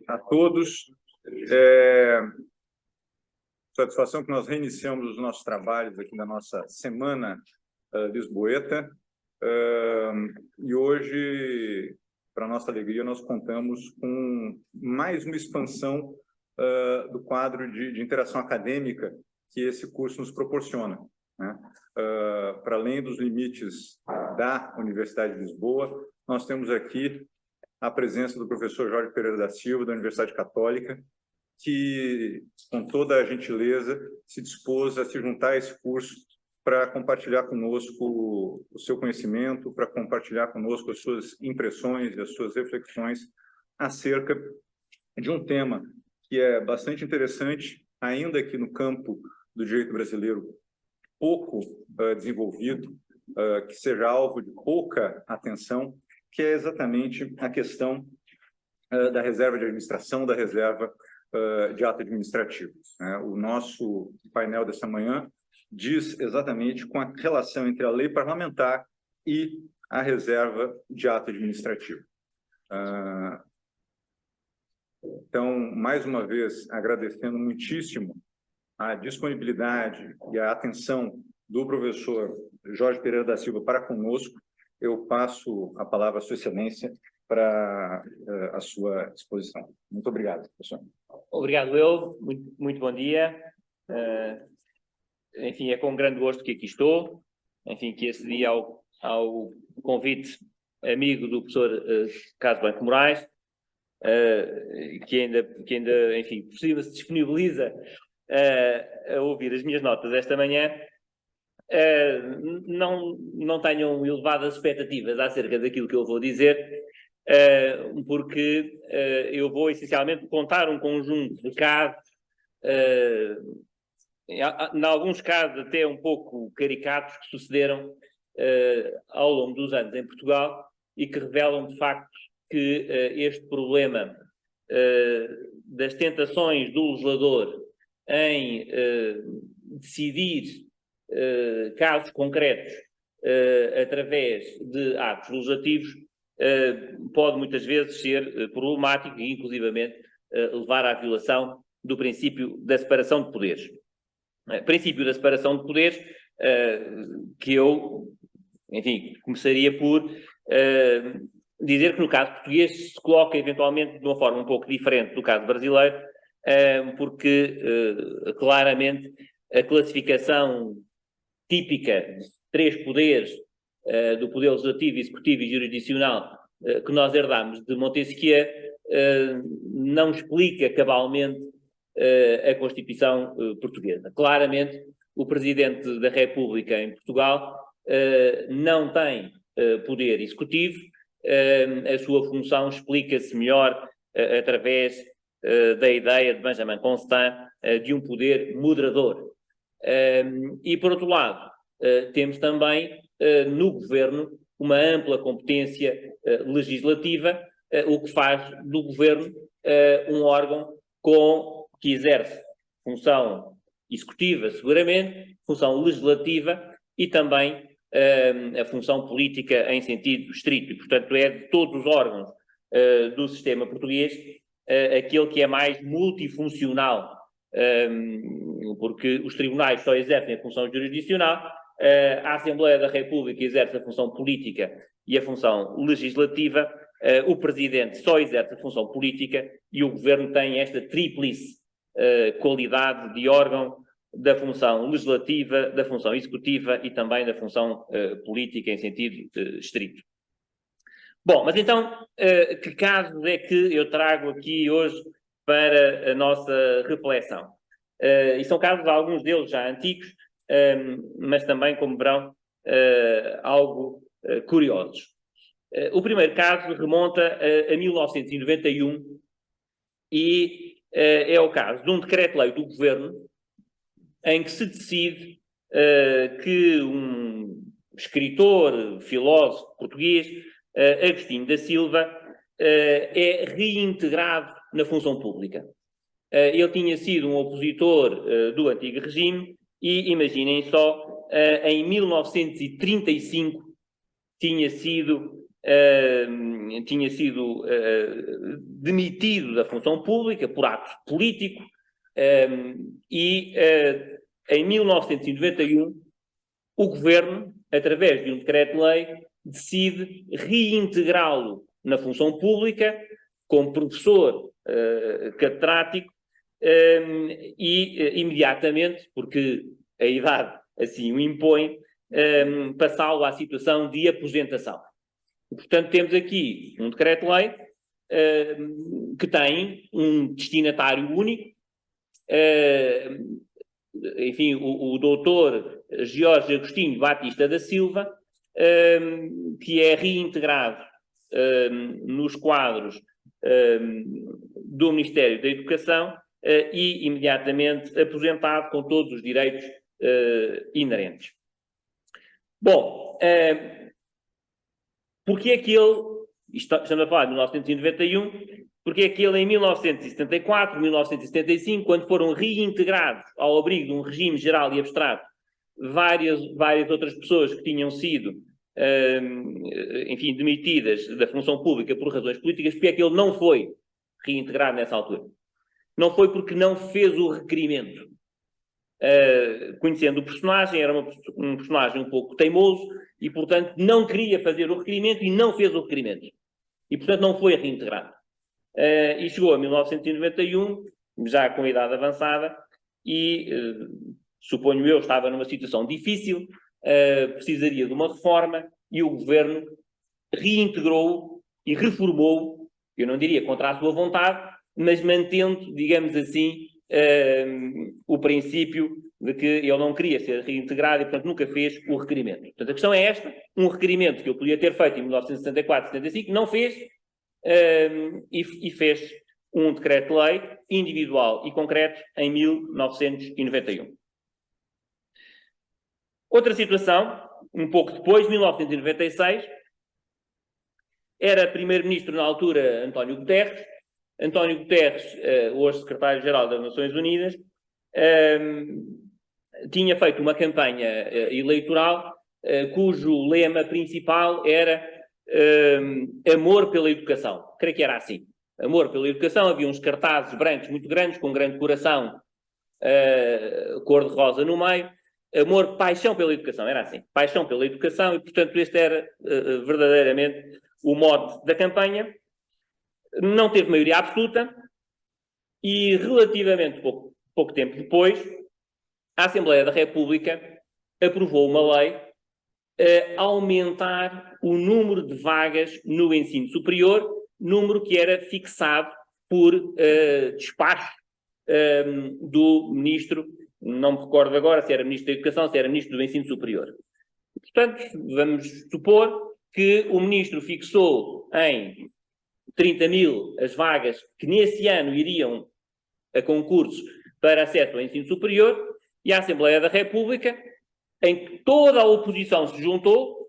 A todos. Satisfação que nós reiniciamos os nossos trabalhos aqui na nossa Semana Lisboeta. E hoje, para nossa alegria, nós contamos com mais uma expansão do quadro de interação acadêmica que esse curso nos proporciona, né? Para além dos limites da Universidade de Lisboa, nós temos aqui a presença do professor Jorge Pereira da Silva, da Universidade Católica, que, com toda a gentileza, se dispôs a se juntar a esse curso para compartilhar conosco o seu conhecimento, para compartilhar conosco as suas impressões e as suas reflexões acerca de um tema que é bastante interessante, ainda que no campo do direito brasileiro pouco desenvolvido, que seja alvo de pouca atenção, que é exatamente a questão da reserva de administração, da reserva de ato administrativo. O nosso painel dessa manhã diz exatamente com a relação entre a lei parlamentar e a reserva de ato administrativo. Então, mais uma vez, agradecendo muitíssimo a disponibilidade e a atenção do professor Jorge Pereira da Silva para conosco, eu passo a palavra à Sua Excelência para a sua exposição. Muito obrigado, professor. Obrigado, eu. Muito bom dia. Enfim, é com grande gosto que aqui estou. Enfim, que acedi ao convite amigo do professor Carlos Blanco Moraes, que ainda, enfim, possível se disponibiliza a ouvir as minhas notas esta manhã. Não tenham elevadas expectativas acerca daquilo que eu vou dizer, porque eu vou essencialmente contar um conjunto de casos, em alguns casos até um pouco caricatos, que sucederam ao longo dos anos em Portugal e que revelam de facto que este problema das tentações do legislador em decidir casos concretos através de atos legislativos pode muitas vezes ser problemático e inclusivamente levar à violação do princípio da separação de poderes. Princípio da separação de poderes que eu, enfim, começaria por dizer que no caso português se coloca eventualmente de uma forma um pouco diferente do caso brasileiro, porque claramente a classificação típica de três poderes, do poder legislativo, executivo e jurisdicional, que nós herdamos de Montesquieu, não explica cabalmente a Constituição portuguesa. Claramente, o Presidente da República em Portugal não tem poder executivo, a sua função explica-se melhor através da ideia de Benjamin Constant de um poder moderador. E, por outro lado, temos também no Governo uma ampla competência legislativa, o que faz do Governo um órgão que exerce função executiva, seguramente, função legislativa e também a função política em sentido estrito. E, portanto, é de todos os órgãos do sistema português aquele que é mais multifuncional, porque os tribunais só exercem a função jurisdicional, a Assembleia da República exerce a função política e a função legislativa, o Presidente só exerce a função política e o Governo tem esta tríplice qualidade de órgão da função legislativa, da função executiva e também da função política em sentido estrito. Bom, mas então, que casos é que eu trago aqui hoje para a nossa reflexão? E são casos, alguns deles já antigos, mas também, como verão, algo curiosos. O primeiro caso remonta a 1991 e é o caso de um decreto-lei do Governo em que se decide que um escritor, filósofo português, Agostinho da Silva, é reintegrado na função pública. Ele tinha sido um opositor do antigo regime e, imaginem só, em 1935 tinha sido tinha sido demitido da função pública por ato político e em 1991 o Governo, através de um decreto-lei, decide reintegrá-lo na função pública como professor catedrático e imediatamente, porque a idade assim o impõe, passá-lo à situação de aposentação. E, portanto, temos aqui um decreto-lei que tem um destinatário único, enfim, o doutor Jorge Agostinho Batista da Silva, que é reintegrado nos quadros do Ministério da Educação e imediatamente aposentado com todos os direitos inerentes. Bom, porque é que ele, estamos a falar de 1991, porque é que ele em 1974, 1975, quando foram reintegrados ao abrigo de um regime geral e abstrato, várias outras pessoas que tinham sido, enfim, demitidas da função pública por razões políticas, porque é que ele não foi reintegrado nessa altura? Não foi porque não fez o requerimento. Conhecendo o personagem, era um personagem um pouco teimoso e, portanto, não queria fazer o requerimento e não fez o requerimento. E, portanto, não foi reintegrado. E chegou a 1991, já com a idade avançada, e, suponho eu, estava numa situação difícil, precisaria de uma reforma, e o Governo reintegrou e reformou, eu não diria contra a sua vontade, mas mantendo, digamos assim, o princípio de que ele não queria ser reintegrado e, portanto, nunca fez o requerimento. Portanto, a questão é esta, um requerimento que ele podia ter feito em 1974, 75, não fez, e fez um decreto-lei individual e concreto em 1991. Outra situação, um pouco depois, 1996, era primeiro-ministro na altura António Guterres. António Guterres, hoje secretário-geral das Nações Unidas, tinha feito uma campanha eleitoral cujo lema principal era amor pela educação. Creio que era assim. Amor pela educação. Havia uns cartazes brancos muito grandes, com um grande coração cor-de-rosa no meio. Amor, paixão pela educação. Era assim. Paixão pela educação e, portanto, este era verdadeiramente o mote da campanha. Não teve maioria absoluta e, relativamente pouco tempo depois, a Assembleia da República aprovou uma lei a aumentar o número de vagas no ensino superior, número que era fixado por despacho do ministro, não me recordo agora se era ministro da Educação, se era ministro do Ensino Superior. Portanto, vamos supor que o ministro fixou em 30.000 as vagas que nesse ano iriam a concursos para acesso ao ensino superior, e a Assembleia da República, em que toda a oposição se juntou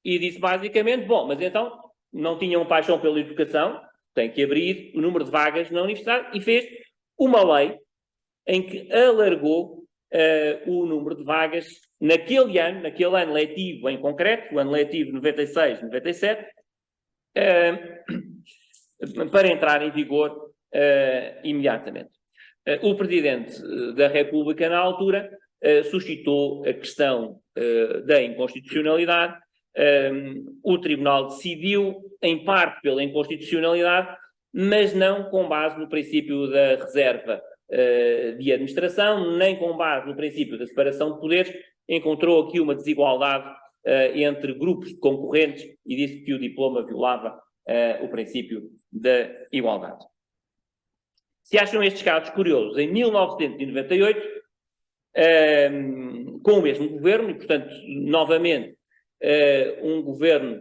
e disse basicamente, bom, mas então não tinham paixão pela educação, tem que abrir o número de vagas na universidade, e fez uma lei em que alargou o número de vagas naquele ano letivo em concreto, o ano letivo 96-97, para entrar em vigor imediatamente. O Presidente da República, na altura, suscitou a questão da inconstitucionalidade. O Tribunal decidiu, em parte pela inconstitucionalidade, mas não com base no princípio da reserva de administração, nem com base no princípio da separação de poderes. Encontrou aqui uma desigualdade entre grupos de concorrentes e disse que o diploma violava o princípio da igualdade. Se acham estes casos curiosos, em 1998, com o mesmo governo, e portanto, novamente, um governo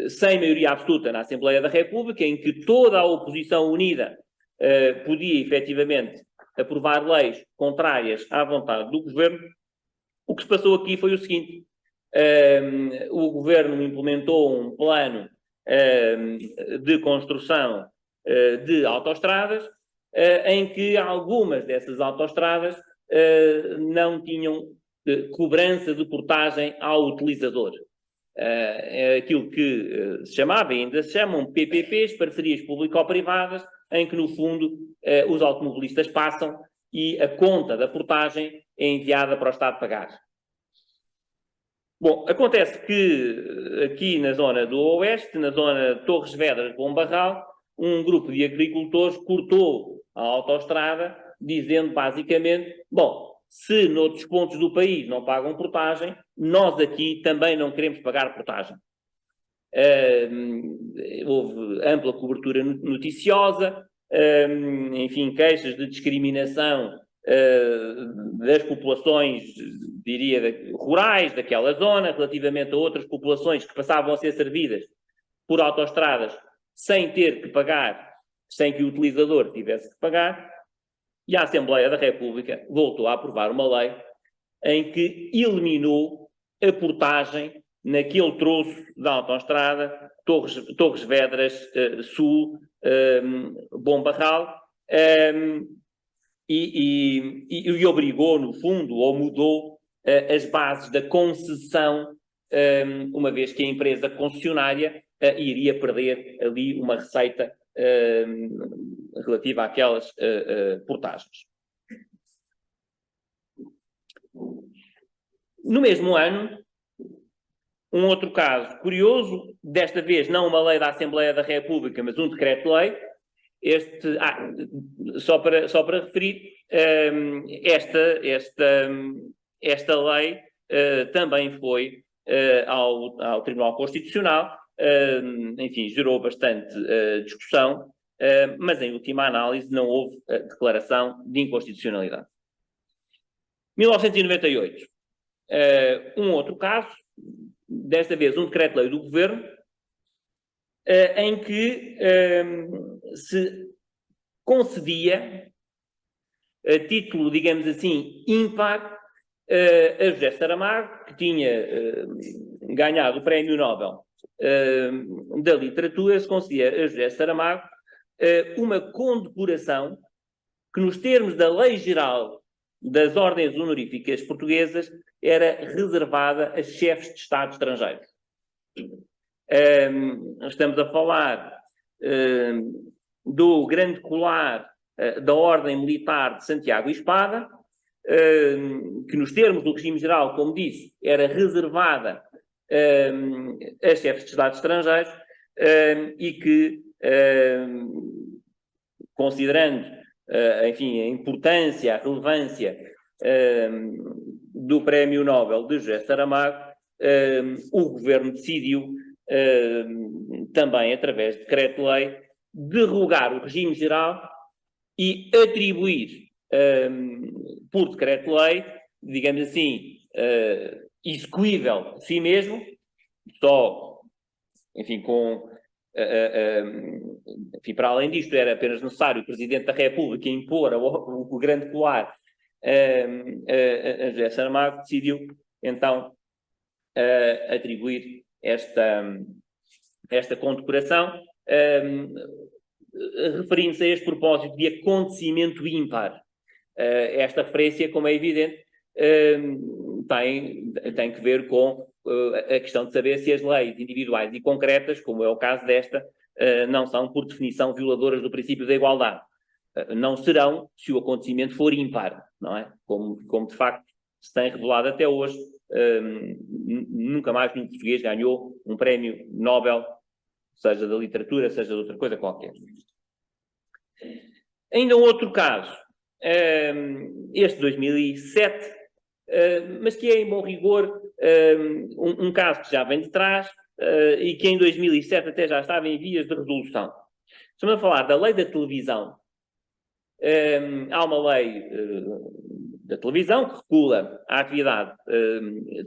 sem maioria absoluta na Assembleia da República, em que toda a oposição unida podia efetivamente aprovar leis contrárias à vontade do governo, o que se passou aqui foi o seguinte: o governo implementou um plano de construção de autoestradas, em que algumas dessas autoestradas não tinham cobrança de portagem ao utilizador. aquilo que se chamava e ainda se chamam PPPs, parcerias público-privadas, em que, no fundo, os automobilistas passam e a conta da portagem é enviada para o Estado pagar. Bom, acontece que aqui na zona do Oeste, na zona de Torres Vedras, Bom Barral, um grupo de agricultores cortou a autoestrada, dizendo basicamente, bom, se noutros pontos do país não pagam portagem, nós aqui também não queremos pagar portagem. Houve ampla cobertura noticiosa, enfim, queixas de discriminação das populações, diria, rurais daquela zona, relativamente a outras populações que passavam a ser servidas por autoestradas sem ter que pagar, sem que o utilizador tivesse que pagar, e a Assembleia da República voltou a aprovar uma lei em que eliminou a portagem naquele troço da autoestrada Torres Vedras Sul, Bom Barral, e obrigou, no fundo, ou mudou as bases da concessão, uma vez que a empresa concessionária iria perder ali uma receita relativa àquelas portagens. No mesmo ano, um outro caso curioso, desta vez não uma lei da Assembleia da República, mas um decreto-lei. Só para referir, esta lei também foi ao Tribunal Constitucional, enfim, gerou bastante discussão, mas em última análise não houve declaração de inconstitucionalidade. 1998, um outro caso, desta vez um decreto-lei do Governo, em que se concedia, a título, digamos assim, ímpar, a José Saramago, que tinha ganhado o Prémio Nobel da Literatura, se concedia a José Saramago uma condecoração que, nos termos da Lei Geral das Ordens Honoríficas Portuguesas, era reservada a chefes de Estado estrangeiros. Estamos a falar do grande colar da Ordem Militar de Santiago e Espada, que nos termos do regime geral, como disse, era reservada a chefes de Estado estrangeiros, e que, considerando, enfim, a importância, a relevância do Prémio Nobel de José Saramago, o Governo decidiu também, através de decreto-lei, derrogar o regime geral e atribuir, por decreto-lei, digamos assim, execuível a si mesmo, só, enfim, enfim, para além disto, era apenas necessário o Presidente da República impor o grande colar a José Saramago, decidiu, então, atribuir esta condecoração, referindo-se a este propósito de acontecimento ímpar. Esta referência, como é evidente, tem que ver com a questão de saber se as leis individuais e concretas, como é o caso desta, não são, por definição, violadoras do princípio da igualdade. Não serão se o acontecimento for ímpar, não é? Como de facto se tem revelado até hoje. Nunca mais nenhum português ganhou um prémio Nobel, seja da literatura, seja de outra coisa qualquer. Ainda um outro caso, este 2007, mas que é, em bom rigor, um caso que já vem de trás e que em 2007 até já estava em vias de resolução. Estamos a falar da lei da televisão. Há uma lei da televisão que regula a atividade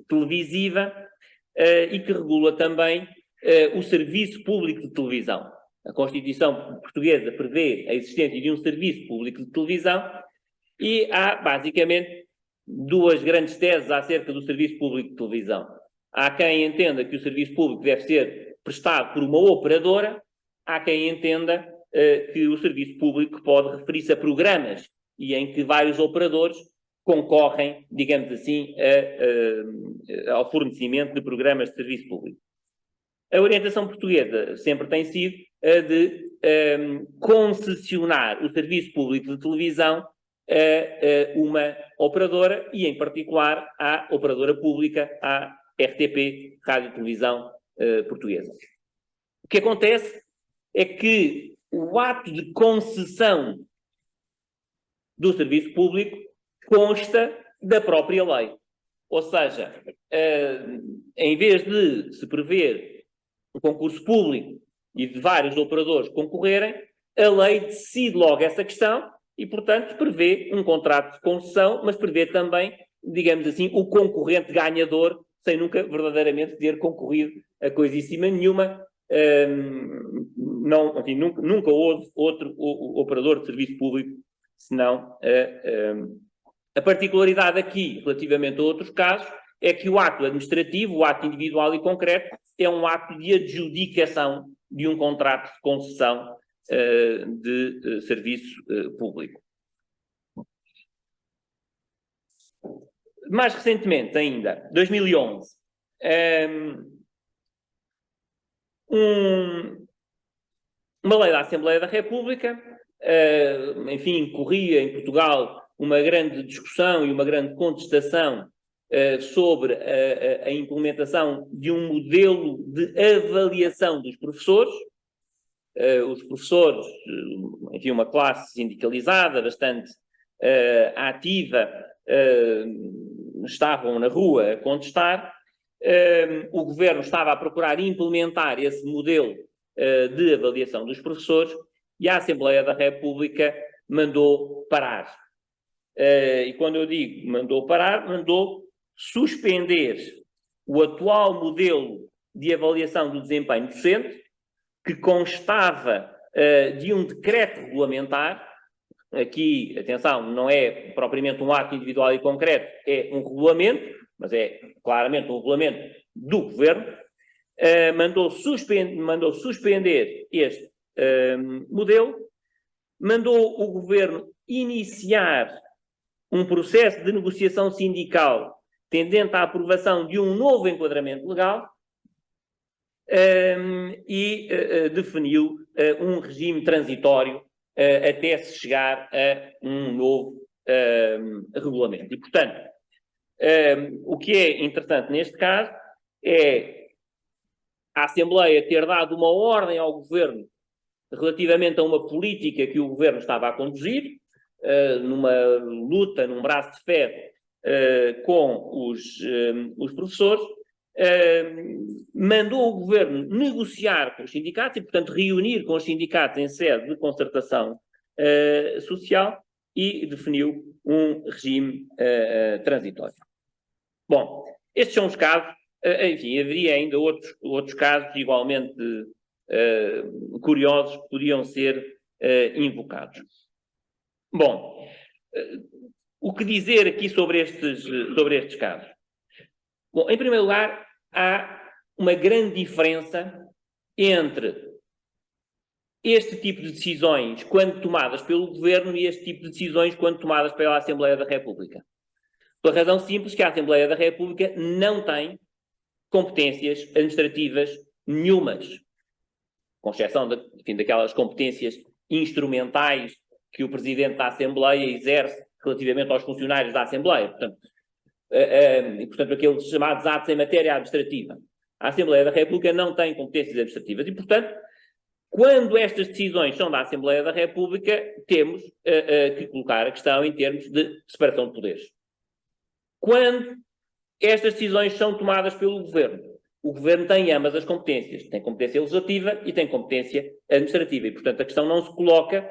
televisiva e que regula também o serviço público de televisão. A Constituição portuguesa prevê a existência de um serviço público de televisão e há, basicamente, duas grandes teses acerca do serviço público de televisão. Há quem entenda que o serviço público deve ser prestado por uma operadora, há quem entenda que o serviço público pode referir-se a programas e em que vários operadores concorrem, digamos assim, ao fornecimento de programas de serviço público. A orientação portuguesa sempre tem sido a de concessionar o serviço público de televisão a uma operadora e, em particular, à operadora pública, à RTP, Rádio e Televisão Portuguesa. O que acontece é que o ato de concessão do serviço público consta da própria lei. Ou seja, em vez de se prever um concurso público e de vários operadores concorrerem, a lei decide logo essa questão e, portanto, prevê um contrato de concessão, mas prevê também, digamos assim, o concorrente ganhador, sem nunca verdadeiramente ter concorrido a coisíssima nenhuma. Não, enfim, nunca houve outro operador de serviço público, senão a particularidade aqui, relativamente a outros casos, é que o ato administrativo, o ato individual e concreto, é um ato de adjudicação de um contrato de concessão de serviço público. Mais recentemente ainda, 2011, uma lei da Assembleia da República, enfim, corria em Portugal uma grande discussão e uma grande contestação sobre a implementação de um modelo de avaliação dos professores. Os professores, enfim, uma classe sindicalizada, bastante ativa, estavam na rua a contestar. O governo estava a procurar implementar esse modelo de avaliação dos professores e a Assembleia da República mandou parar. E quando eu digo mandou parar, mandou suspender o atual modelo de avaliação do desempenho docente, que constava de um decreto regulamentar. Aqui, atenção, não é propriamente um ato individual e concreto, é um regulamento, mas é claramente um regulamento do governo. Mandou suspender este modelo, mandou o governo iniciar um processo de negociação sindical tendente à aprovação de um novo enquadramento legal e definiu um regime transitório até se chegar a um novo regulamento. E, portanto, o que é interessante neste caso é a Assembleia ter dado uma ordem ao Governo relativamente a uma política que o Governo estava a conduzir, numa luta, num braço de ferro com os professores, mandou o Governo negociar com os sindicatos e, portanto, reunir com os sindicatos em sede de concertação social e definiu um regime transitório. Bom, estes são os casos. Enfim, haveria ainda outros casos igualmente curiosos que podiam ser invocados. Bom, o que dizer aqui sobre estes casos? Bom, em primeiro lugar, há uma grande diferença entre este tipo de decisões quando tomadas pelo Governo e este tipo de decisões quando tomadas pela Assembleia da República. Pela razão simples que a Assembleia da República não tem competências administrativas nenhumas, com exceção daquelas competências instrumentais que o Presidente da Assembleia exerce relativamente aos funcionários da Assembleia. Portanto, aqueles chamados atos em matéria administrativa. A Assembleia da República não tem competências administrativas e, portanto, quando estas decisões são da Assembleia da República, temos que colocar a questão em termos de separação de poderes. Quando estas decisões são tomadas pelo Governo, o Governo tem ambas as competências. Tem competência legislativa e tem competência administrativa. E, portanto, a questão não se coloca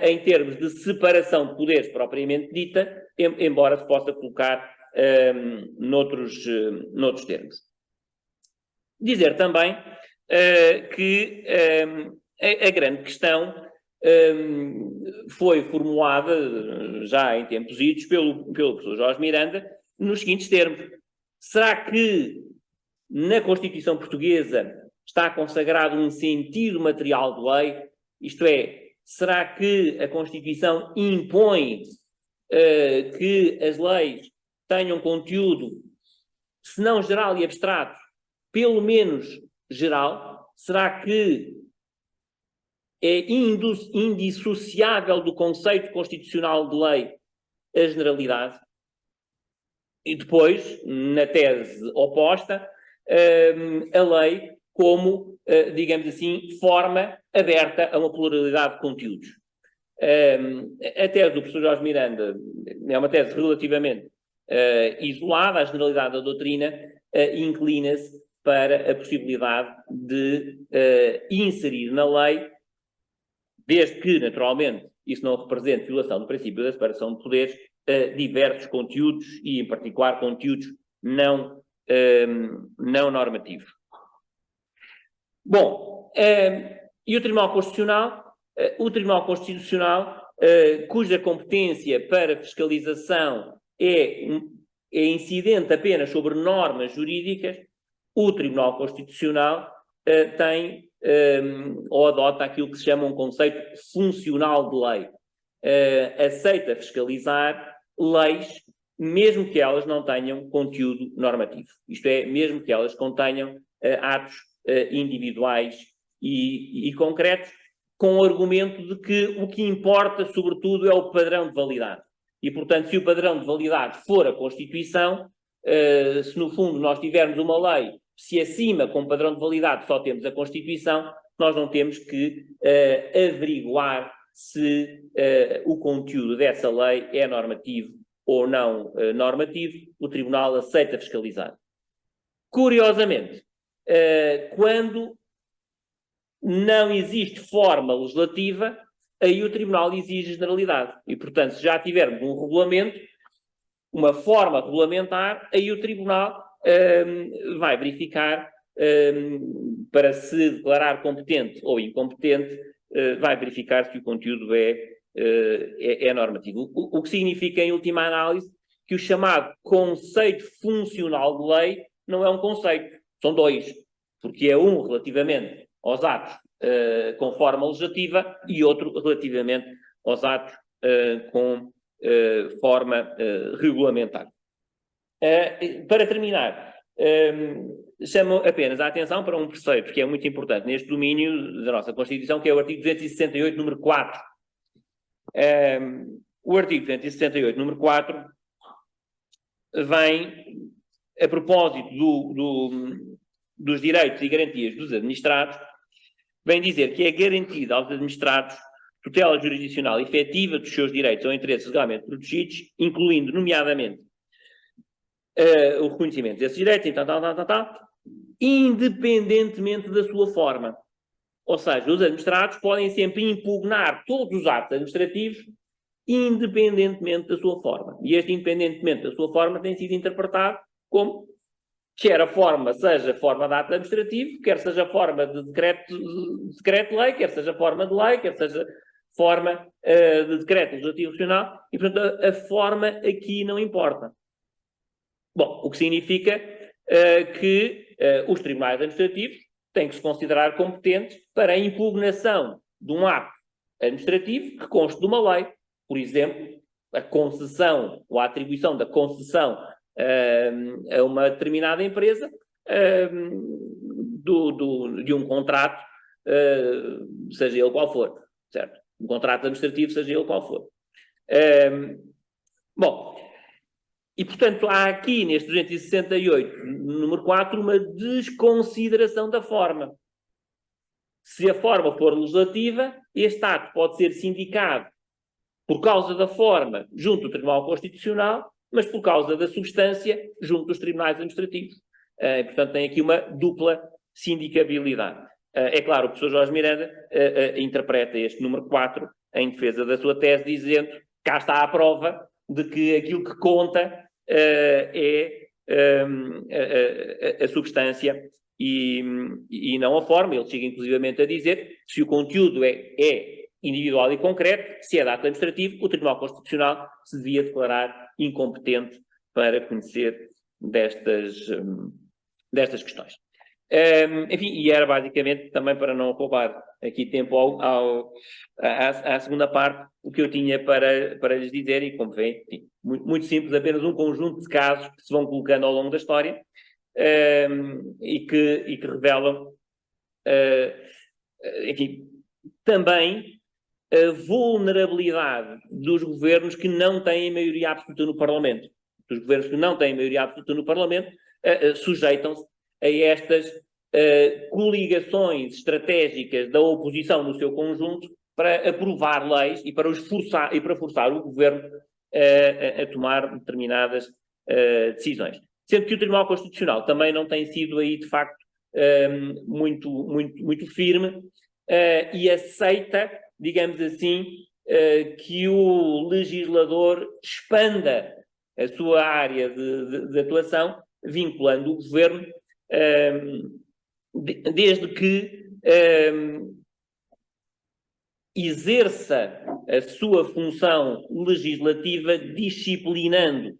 em termos de separação de poderes propriamente dita, embora se possa colocar noutros termos. Dizer também que a grande questão foi formulada já em tempos idos pelo professor Jorge Miranda nos seguintes termos: será que na Constituição Portuguesa está consagrado um sentido material de lei? Isto é, será que a Constituição impõe que as leis tenham conteúdo, se não geral e abstrato, pelo menos geral? Será que é indissociável do conceito constitucional de lei a generalidade? E depois, na tese oposta, a lei como, digamos assim, forma aberta a uma pluralidade de conteúdos. A tese do professor Jorge Miranda é uma tese relativamente isolada. A generalidade da doutrina inclina-se para a possibilidade de inserir na lei, desde que, naturalmente, isso não represente violação do princípio da separação de poderes, diversos conteúdos e, em particular, conteúdos não normativos. Bom, e o Tribunal Constitucional? O Tribunal Constitucional, cuja competência para fiscalização é incidente apenas sobre normas jurídicas, o Tribunal Constitucional tem ou adota aquilo que se chama um conceito funcional de lei. Aceita fiscalizar leis, mesmo que elas não tenham conteúdo normativo. Isto é, mesmo que elas contenham atos individuais e concretos, com o argumento de que o que importa, sobretudo, é o padrão de validade. E, portanto, se o padrão de validade for a Constituição, se no fundo nós tivermos uma lei, se acima com padrão de validade só temos a Constituição, nós não temos que averiguar se o conteúdo dessa lei é normativo ou não normativo. O Tribunal aceita fiscalizar. Curiosamente, quando não existe forma legislativa, aí o Tribunal exige generalidade. E, portanto, se já tivermos um regulamento, uma forma regulamentar, aí o Tribunal vai verificar, para se declarar competente ou incompetente, vai verificar se o conteúdo é normativo. O que significa, em última análise, que o chamado conceito funcional de lei não é um conceito, são dois, porque é um relativamente aos atos com forma legislativa e outro relativamente aos atos com forma regulamentar. Para terminar, chamo apenas a atenção para um preceito que é muito importante neste domínio da nossa Constituição, que é o artigo 268, número 4. O artigo 268, número 4, vem, a propósito dos direitos e garantias dos administrados, vem dizer que é garantida aos administrados tutela jurisdicional efetiva dos seus direitos ou interesses legalmente protegidos, incluindo, nomeadamente, o reconhecimento desses direitos, independentemente da sua forma. Ou seja, os administrados podem sempre impugnar todos os atos administrativos, independentemente da sua forma. E este independentemente da sua forma tem sido interpretado como quer a forma seja forma de ato administrativo, quer seja forma de decreto-lei, quer seja forma de lei, quer seja forma de decreto legislativo regional, e, portanto, a forma aqui não importa. Bom, o que significa que os tribunais administrativos têm que se considerar competentes para a impugnação de um ato administrativo que conste de uma lei. Por exemplo, a concessão ou a atribuição da concessão a uma determinada empresa de um contrato, seja ele qual for, certo? Um contrato administrativo, seja ele qual for. Bom, e portanto há aqui neste 268, número 4, uma desconsideração da forma. Se a forma for legislativa, este ato pode ser sindicado por causa da forma junto do Tribunal Constitucional, mas por causa da substância junto dos tribunais administrativos. Portanto, tem aqui uma dupla sindicabilidade. É claro, o professor Jorge Miranda interpreta este número 4 em defesa da sua tese, dizendo que cá está a prova de que aquilo que conta é a substância e não a forma. Ele chega inclusivamente a dizer que se o conteúdo é individual e concreto, se é de ato administrativo, o Tribunal Constitucional se devia declarar incompetente para conhecer destas questões. Enfim, e era basicamente, também para não roubar aqui tempo à segunda parte, o que eu tinha para lhes dizer, e como vêem, enfim, muito simples, apenas um conjunto de casos que se vão colocando ao longo da história, e que revelam, enfim, também a vulnerabilidade dos governos que não têm maioria absoluta no Parlamento. Os governos que não têm maioria absoluta no Parlamento sujeitam-se a estas coligações estratégicas da oposição no seu conjunto para aprovar leis e para forçar o governo a tomar determinadas decisões. Sendo que o Tribunal Constitucional também não tem sido aí, de facto, muito firme e aceita, digamos assim, que o legislador expanda a sua área de atuação, vinculando o governo, desde que exerça a sua função legislativa disciplinando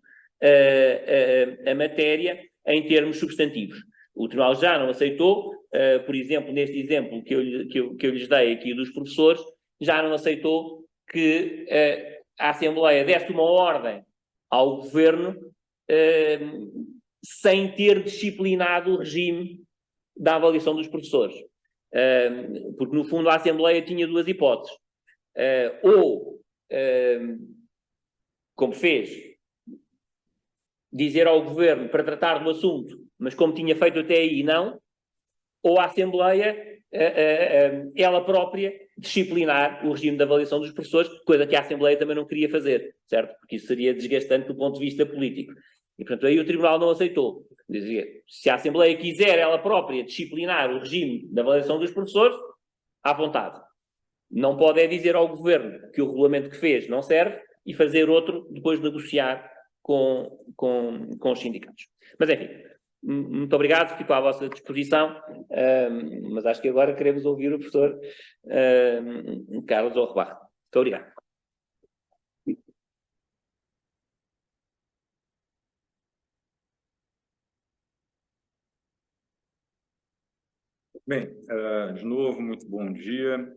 a matéria em termos substantivos. O Tribunal já não aceitou, por exemplo, neste exemplo que eu lhes dei aqui dos professores, já não aceitou que a Assembleia desse uma ordem ao Governo sem ter disciplinado o regime da avaliação dos professores. Porque, no fundo, a Assembleia tinha duas hipóteses. Como fez, dizer ao Governo para tratar do assunto, mas como tinha feito até aí, não, ou a Assembleia, ela própria, disciplinar o regime de avaliação dos professores, coisa que a Assembleia também não queria fazer, certo? Porque isso seria desgastante do ponto de vista político. E, portanto, aí o Tribunal não aceitou. Dizia, se a Assembleia quiser ela própria disciplinar o regime de avaliação dos professores, à vontade. Não pode é dizer ao Governo que o regulamento que fez não serve e fazer outro, depois negociar com os sindicatos. Mas, enfim, muito obrigado, fico à vossa disposição, mas acho que agora queremos ouvir o professor Carlos Orrebarro. Muito obrigado. Bem, de novo, muito bom dia.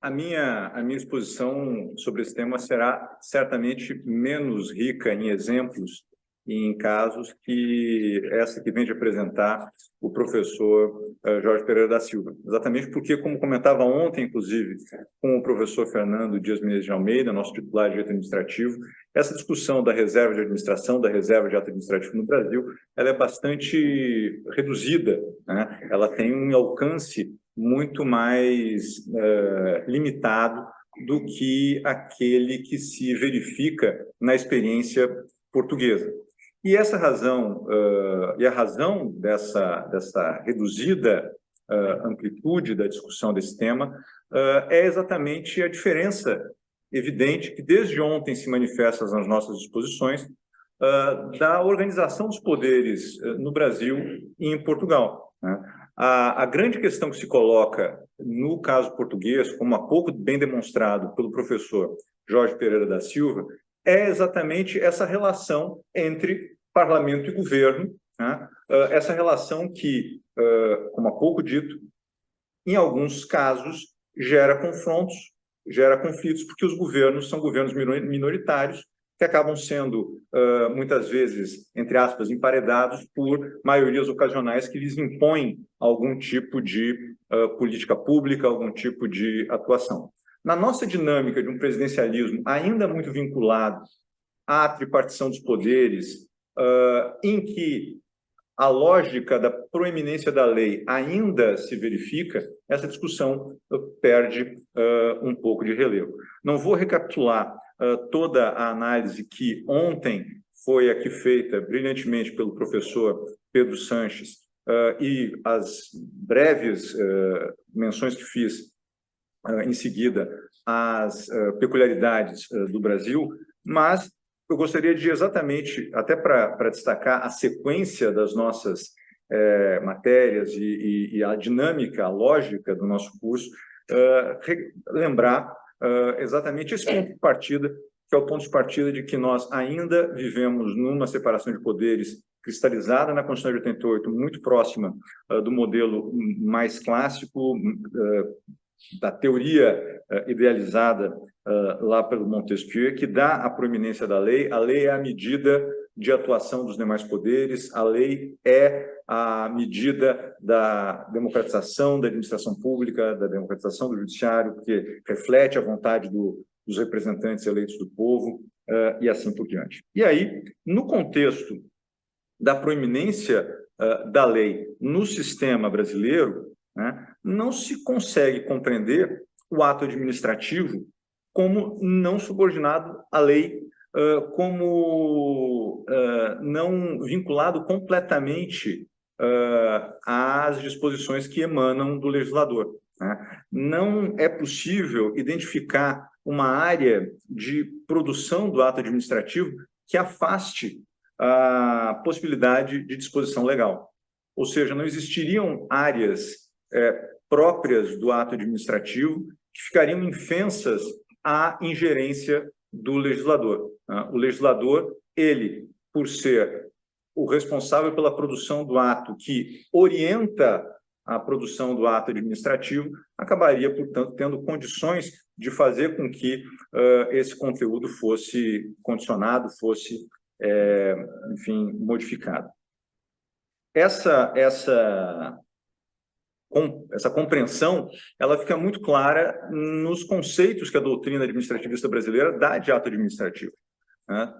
A minha exposição sobre esse tema será certamente menos rica em exemplos e em casos que essa que vem de apresentar o professor Jorge Pereira da Silva. Exatamente porque, como comentava ontem, inclusive, com o professor Fernando Dias Menezes de Almeida, nosso titular de direito administrativo, essa discussão da reserva de administração, da reserva de ato administrativo no Brasil, ela é bastante reduzida, né? Ela tem um alcance muito mais limitado do que aquele que se verifica na experiência portuguesa. E essa razão, e a razão dessa reduzida amplitude da discussão desse tema é exatamente a diferença evidente que desde ontem se manifesta nas nossas disposições da organização dos poderes no Brasil e em Portugal, né? A grande questão que se coloca no caso português, como há pouco bem demonstrado pelo professor Jorge Pereira da Silva, é exatamente essa relação entre parlamento e governo, né? Essa relação que, como há pouco dito, em alguns casos gera confrontos, gera conflitos, porque os governos são governos minoritários que acabam sendo, muitas vezes, entre aspas, emparedados por maiorias ocasionais que lhes impõem algum tipo de política pública, algum tipo de atuação. Na nossa dinâmica de um presidencialismo ainda muito vinculado à tripartição dos poderes, em que a lógica da proeminência da lei ainda se verifica, essa discussão perde um pouco de relevo. Não vou recapitular toda a análise que ontem foi aqui feita brilhantemente pelo professor Pedro Sanches e as breves menções que fiz em seguida às peculiaridades do Brasil, mas eu gostaria de exatamente, até para destacar a sequência das nossas matérias e a dinâmica, a lógica do nosso curso, lembrar exatamente esse ponto de partida, que é o ponto de partida de que nós ainda vivemos numa separação de poderes cristalizada na Constituição de 88, muito próxima do modelo mais clássico, da teoria idealizada lá pelo Montesquieu, que dá a proeminência da lei. A lei é a medida de atuação dos demais poderes, a lei é a medida da democratização da administração pública, da democratização do judiciário, que reflete a vontade dos representantes eleitos do povo, e assim por diante. E aí, no contexto da proeminência da lei no sistema brasileiro, né, não se consegue compreender o ato administrativo como não subordinado à lei, como não vinculado completamente às disposições que emanam do legislador, né? Não é possível identificar uma área de produção do ato administrativo que afaste a possibilidade de disposição legal. Ou seja, não existiriam áreas próprias do ato administrativo que ficariam infensas à ingerência do legislador. O legislador, ele, por ser o responsável pela produção do ato que orienta a produção do ato administrativo, acabaria, portanto, tendo condições de fazer com que esse conteúdo fosse condicionado, fosse, enfim, modificado. Essa compreensão, ela fica muito clara nos conceitos que a doutrina administrativista brasileira dá de ato administrativo, né?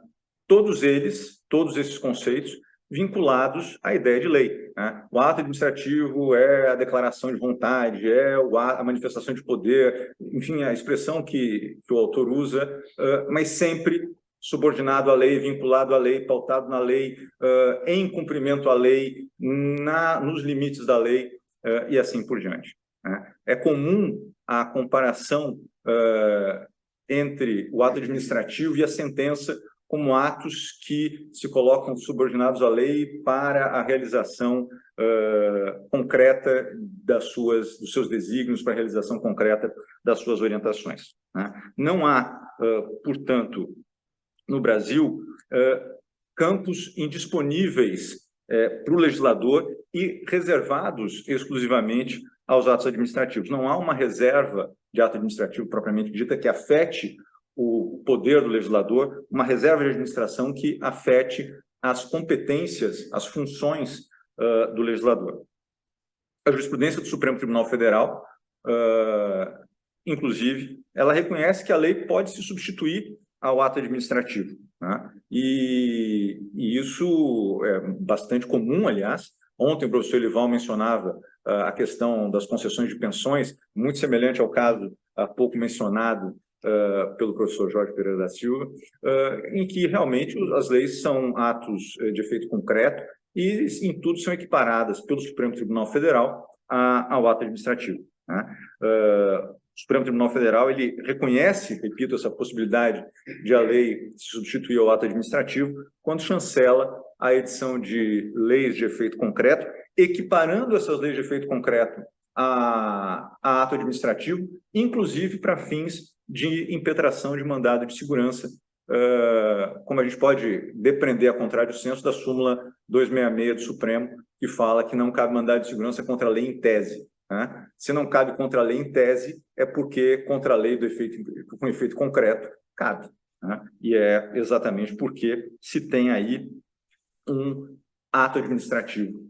Todos esses conceitos vinculados à ideia de lei, né? O ato administrativo é a declaração de vontade, é a manifestação de poder, enfim, a expressão que o autor usa, mas sempre subordinado à lei, vinculado à lei, pautado na lei, em cumprimento à lei, nos limites da lei, e assim por diante, né? É comum a comparação entre o ato administrativo e a sentença como atos que se colocam subordinados à lei para a realização concreta dos seus desígnios, para a realização concreta das suas orientações, né? Não há, portanto, no Brasil, campos indisponíveis para o legislador e reservados exclusivamente aos atos administrativos. Não há uma reserva de ato administrativo propriamente dita que afete o poder do legislador, uma reserva de administração que afete as competências, as funções do legislador. A jurisprudência do Supremo Tribunal Federal, inclusive, ela reconhece que a lei pode se substituir ao ato administrativo, né? E isso é bastante comum, aliás. Ontem o professor Elival mencionava a questão das concessões de pensões, muito semelhante ao caso há pouco mencionado pelo professor Jorge Pereira da Silva, em que realmente as leis são atos de efeito concreto e em tudo são equiparadas pelo Supremo Tribunal Federal ao ato administrativo, né? O Supremo Tribunal Federal, ele reconhece, repito, essa possibilidade de a lei se substituir ao ato administrativo quando chancela a edição de leis de efeito concreto, equiparando essas leis de efeito concreto a ato administrativo, inclusive para fins de impetração de mandado de segurança, como a gente pode depreender a contrário do senso da súmula 266 do Supremo, que fala que não cabe mandado de segurança contra a lei em tese, né? Se não cabe contra a lei em tese, é porque contra a lei com efeito concreto cabe, né? E é exatamente porque se tem aí um ato administrativo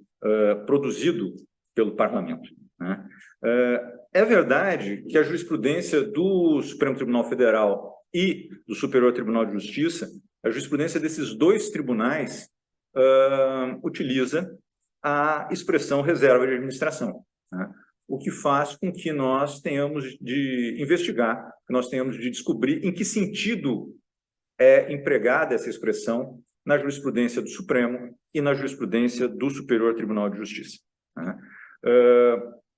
produzido pelo parlamento, né? É verdade que a jurisprudência do Supremo Tribunal Federal e do Superior Tribunal de Justiça, a jurisprudência desses dois tribunais utiliza a expressão reserva de administração, né? O que faz com que nós tenhamos de investigar, que nós tenhamos de descobrir em que sentido é empregada essa expressão na jurisprudência do Supremo e na jurisprudência do Superior Tribunal de Justiça, né?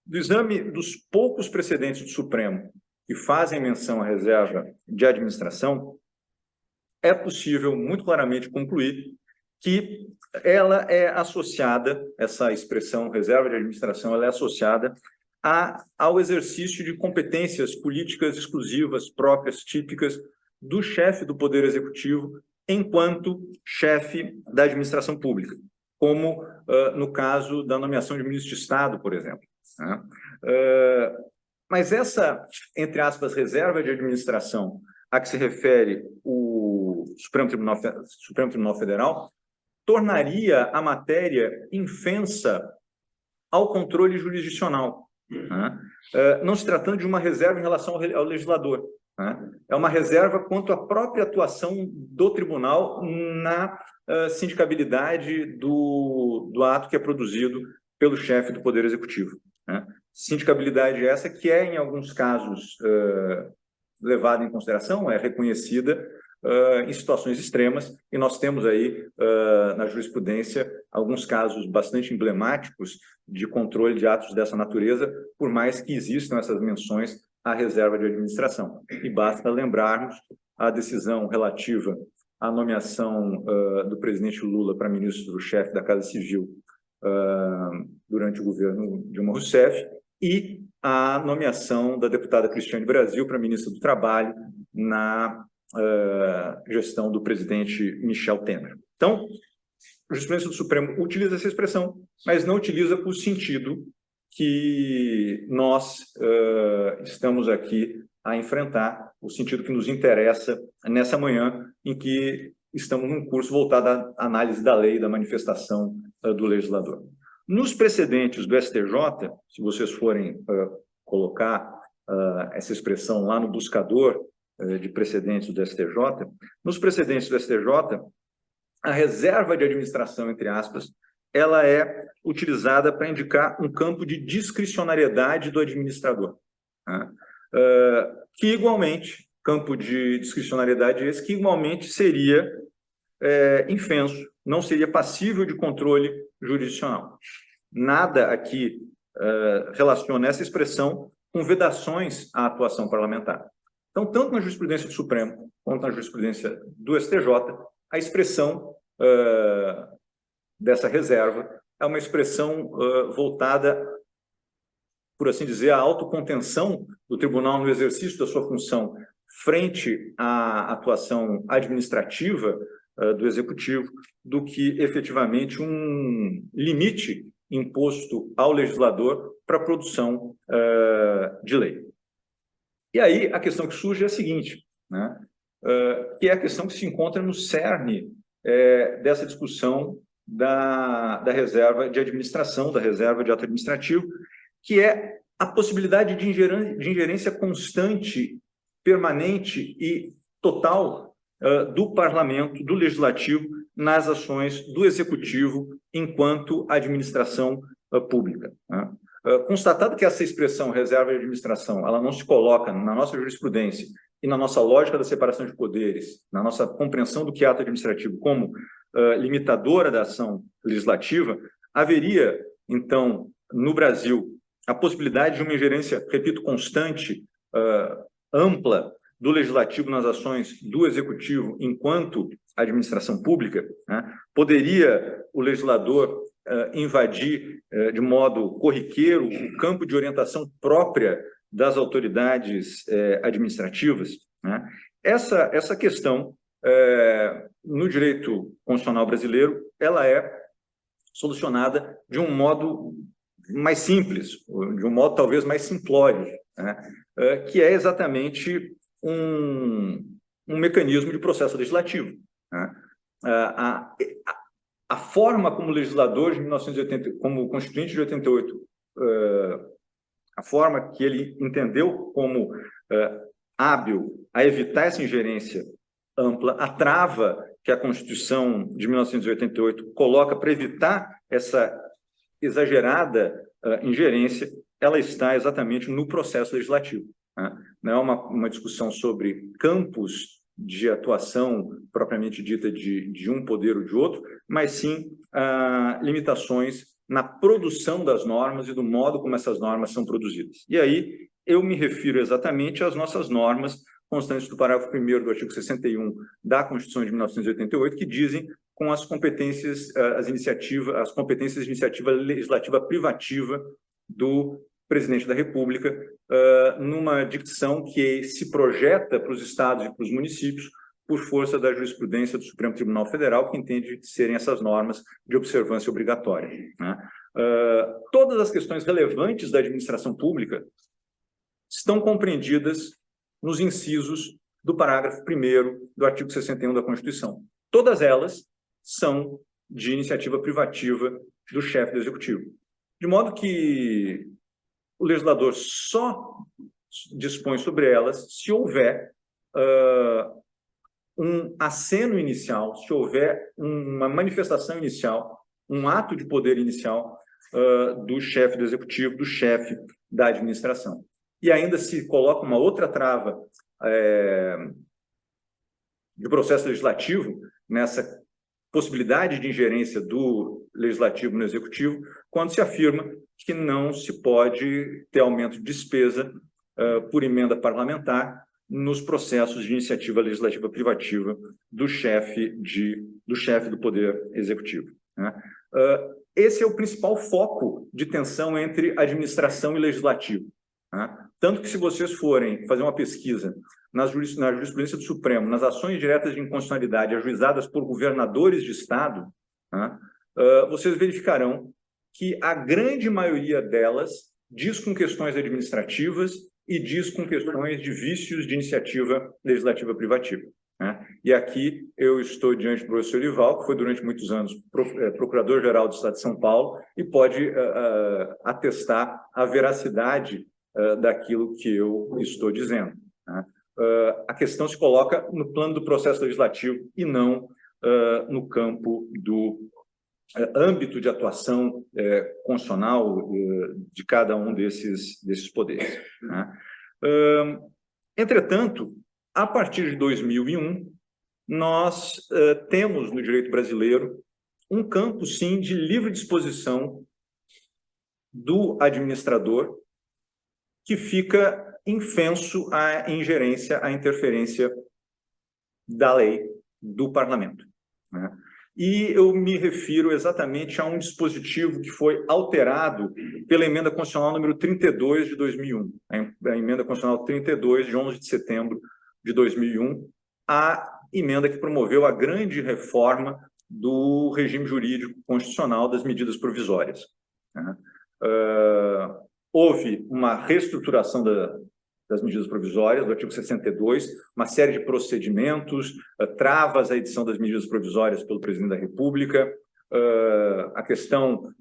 Do exame dos poucos precedentes do Supremo que fazem menção à reserva de administração, é possível muito claramente concluir que ela é associada, essa expressão reserva de administração, ela é associada ao exercício de competências políticas exclusivas, próprias, típicas do chefe do Poder Executivo enquanto chefe da administração pública. como no caso da nomeação de ministro de Estado, por exemplo, né? Mas essa, entre aspas, reserva de administração a que se refere o Supremo Tribunal Federal tornaria a matéria infensa ao controle jurisdicional, né? Não se tratando de uma reserva em relação ao legislador, né? É uma reserva quanto à própria atuação do tribunal na sindicabilidade do ato que é produzido pelo chefe do Poder Executivo, né? Sindicabilidade essa que é, em alguns casos, levada em consideração, é reconhecida em situações extremas, e nós temos aí, na jurisprudência, alguns casos bastante emblemáticos de controle de atos dessa natureza, por mais que existam essas menções à reserva de administração. E basta lembrarmos a decisão relativa à nomeação do presidente Lula para ministro-chefe da Casa Civil durante o governo Dilma Rousseff e a nomeação da deputada Cristiane Brasil para ministra do Trabalho na gestão do presidente Michel Temer. Então, a jurisprudência do Supremo utiliza essa expressão, mas não utiliza por sentido que nós estamos aqui a enfrentar, o sentido que nos interessa nessa manhã, em que estamos num curso voltado à análise da lei e da manifestação do legislador. Nos precedentes do STJ, se vocês forem colocar essa expressão lá no buscador de precedentes do STJ, nos precedentes do STJ, a reserva de administração, entre aspas, ela é utilizada para indicar um campo de discricionariedade do administrador, né? Que igualmente, campo de discricionariedade esse, que igualmente seria infenso, não seria passível de controle jurisdicional. Nada aqui relaciona essa expressão com vedações à atuação parlamentar. Então, tanto na jurisprudência do Supremo quanto na jurisprudência do STJ, a expressão dessa reserva é uma expressão voltada, por assim dizer, à autocontenção do tribunal no exercício da sua função frente à atuação administrativa do Executivo, do que efetivamente um limite imposto ao legislador para a produção de lei. E aí a questão que surge é a seguinte, né? Que é a questão que se encontra no cerne dessa discussão da reserva de administração, da reserva de ato administrativo, que é a possibilidade de ingerência constante, permanente e total do parlamento, do legislativo, nas ações do executivo enquanto administração pública, né? Constatado que essa expressão reserva de administração ela não se coloca na nossa jurisprudência e na nossa lógica da separação de poderes, na nossa compreensão do que é ato administrativo como limitadora da ação legislativa, haveria, então, no Brasil, a possibilidade de uma ingerência, repito, constante, ampla, do legislativo nas ações do executivo enquanto administração pública, né? Poderia o legislador invadir de modo corriqueiro o campo de orientação própria das autoridades administrativas, né? Essa questão, no direito constitucional brasileiro, ela é solucionada de um modo mais simples, de um modo talvez mais simplório, né? Que é exatamente um mecanismo de processo legislativo, né? A forma como o legislador de 1980, como o Constituinte de 88, a forma que ele entendeu como hábil a evitar essa ingerência ampla, a trava que a Constituição de 1988 coloca para evitar essa exagerada ingerência, ela está exatamente no processo legislativo, né? Não é uma discussão sobre campos de atuação propriamente dita de um poder ou de outro, mas sim limitações na produção das normas e do modo como essas normas são produzidas. E aí eu me refiro exatamente às nossas normas constantes do parágrafo 1º do artigo 61 da Constituição de 1988, que dizem com as competências, as competências de iniciativa legislativa privativa do presidente da República, numa dicção que se projeta para os estados e para os municípios por força da jurisprudência do Supremo Tribunal Federal, que entende serem essas normas de observância obrigatória, né? Todas as questões relevantes da administração pública estão compreendidas nos incisos do parágrafo 1º do artigo 61 da Constituição. Todas elas são de iniciativa privativa do chefe do Executivo. De modo que o legislador só dispõe sobre elas se houver um aceno inicial, se houver uma manifestação inicial, um ato de poder inicial do chefe do Executivo, do chefe da administração. E ainda se coloca uma outra trava de processo legislativo nessa possibilidade de ingerência do Legislativo no Executivo, quando se afirma que não se pode ter aumento de despesa por emenda parlamentar nos processos de iniciativa legislativa privativa do chefe do Poder Executivo, né? Esse é o principal foco de tensão entre administração e legislativo, né? Tanto que, se vocês forem fazer uma pesquisa na jurisprudência do Supremo, nas ações diretas de inconstitucionalidade ajuizadas por governadores de Estado, né, vocês verificarão que a grande maioria delas diz com questões administrativas e diz com questões de vícios de iniciativa legislativa privativa, né? E aqui eu estou diante do professor Olival, que foi durante muitos anos procurador-geral do Estado de São Paulo e pode atestar a veracidade daquilo que eu estou dizendo, né? A questão se coloca no plano do processo legislativo e não no campo do âmbito de atuação constitucional de cada um desses poderes, né? Entretanto, a partir de 2001, nós temos no direito brasileiro um campo, sim, de livre disposição do administrador, que fica infenso à ingerência, à interferência da lei do parlamento, né? E eu me refiro exatamente a um dispositivo que foi alterado pela emenda constitucional número 32 de 2001, a emenda constitucional 32 de 11 de setembro de 2001, a emenda que promoveu a grande reforma do regime jurídico constitucional das medidas provisórias, né? Houve uma reestruturação das medidas provisórias, do artigo 62, uma série de procedimentos, travas à edição das medidas provisórias pelo presidente da República, a questão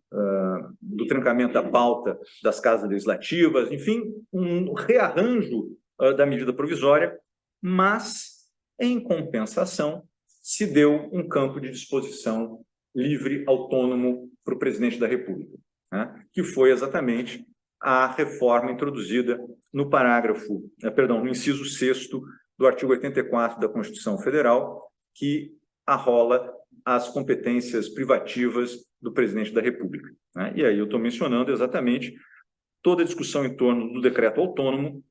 do trancamento da pauta das casas legislativas, enfim, um rearranjo da medida provisória, mas, em compensação, se deu um campo de disposição livre, autônomo para o presidente da República, né? Que foi exatamente a reforma introduzida no no inciso 6º do artigo 84 da Constituição Federal, que arrola as competências privativas do presidente da República, né? E aí eu estou mencionando exatamente toda a discussão em torno do decreto autônomo,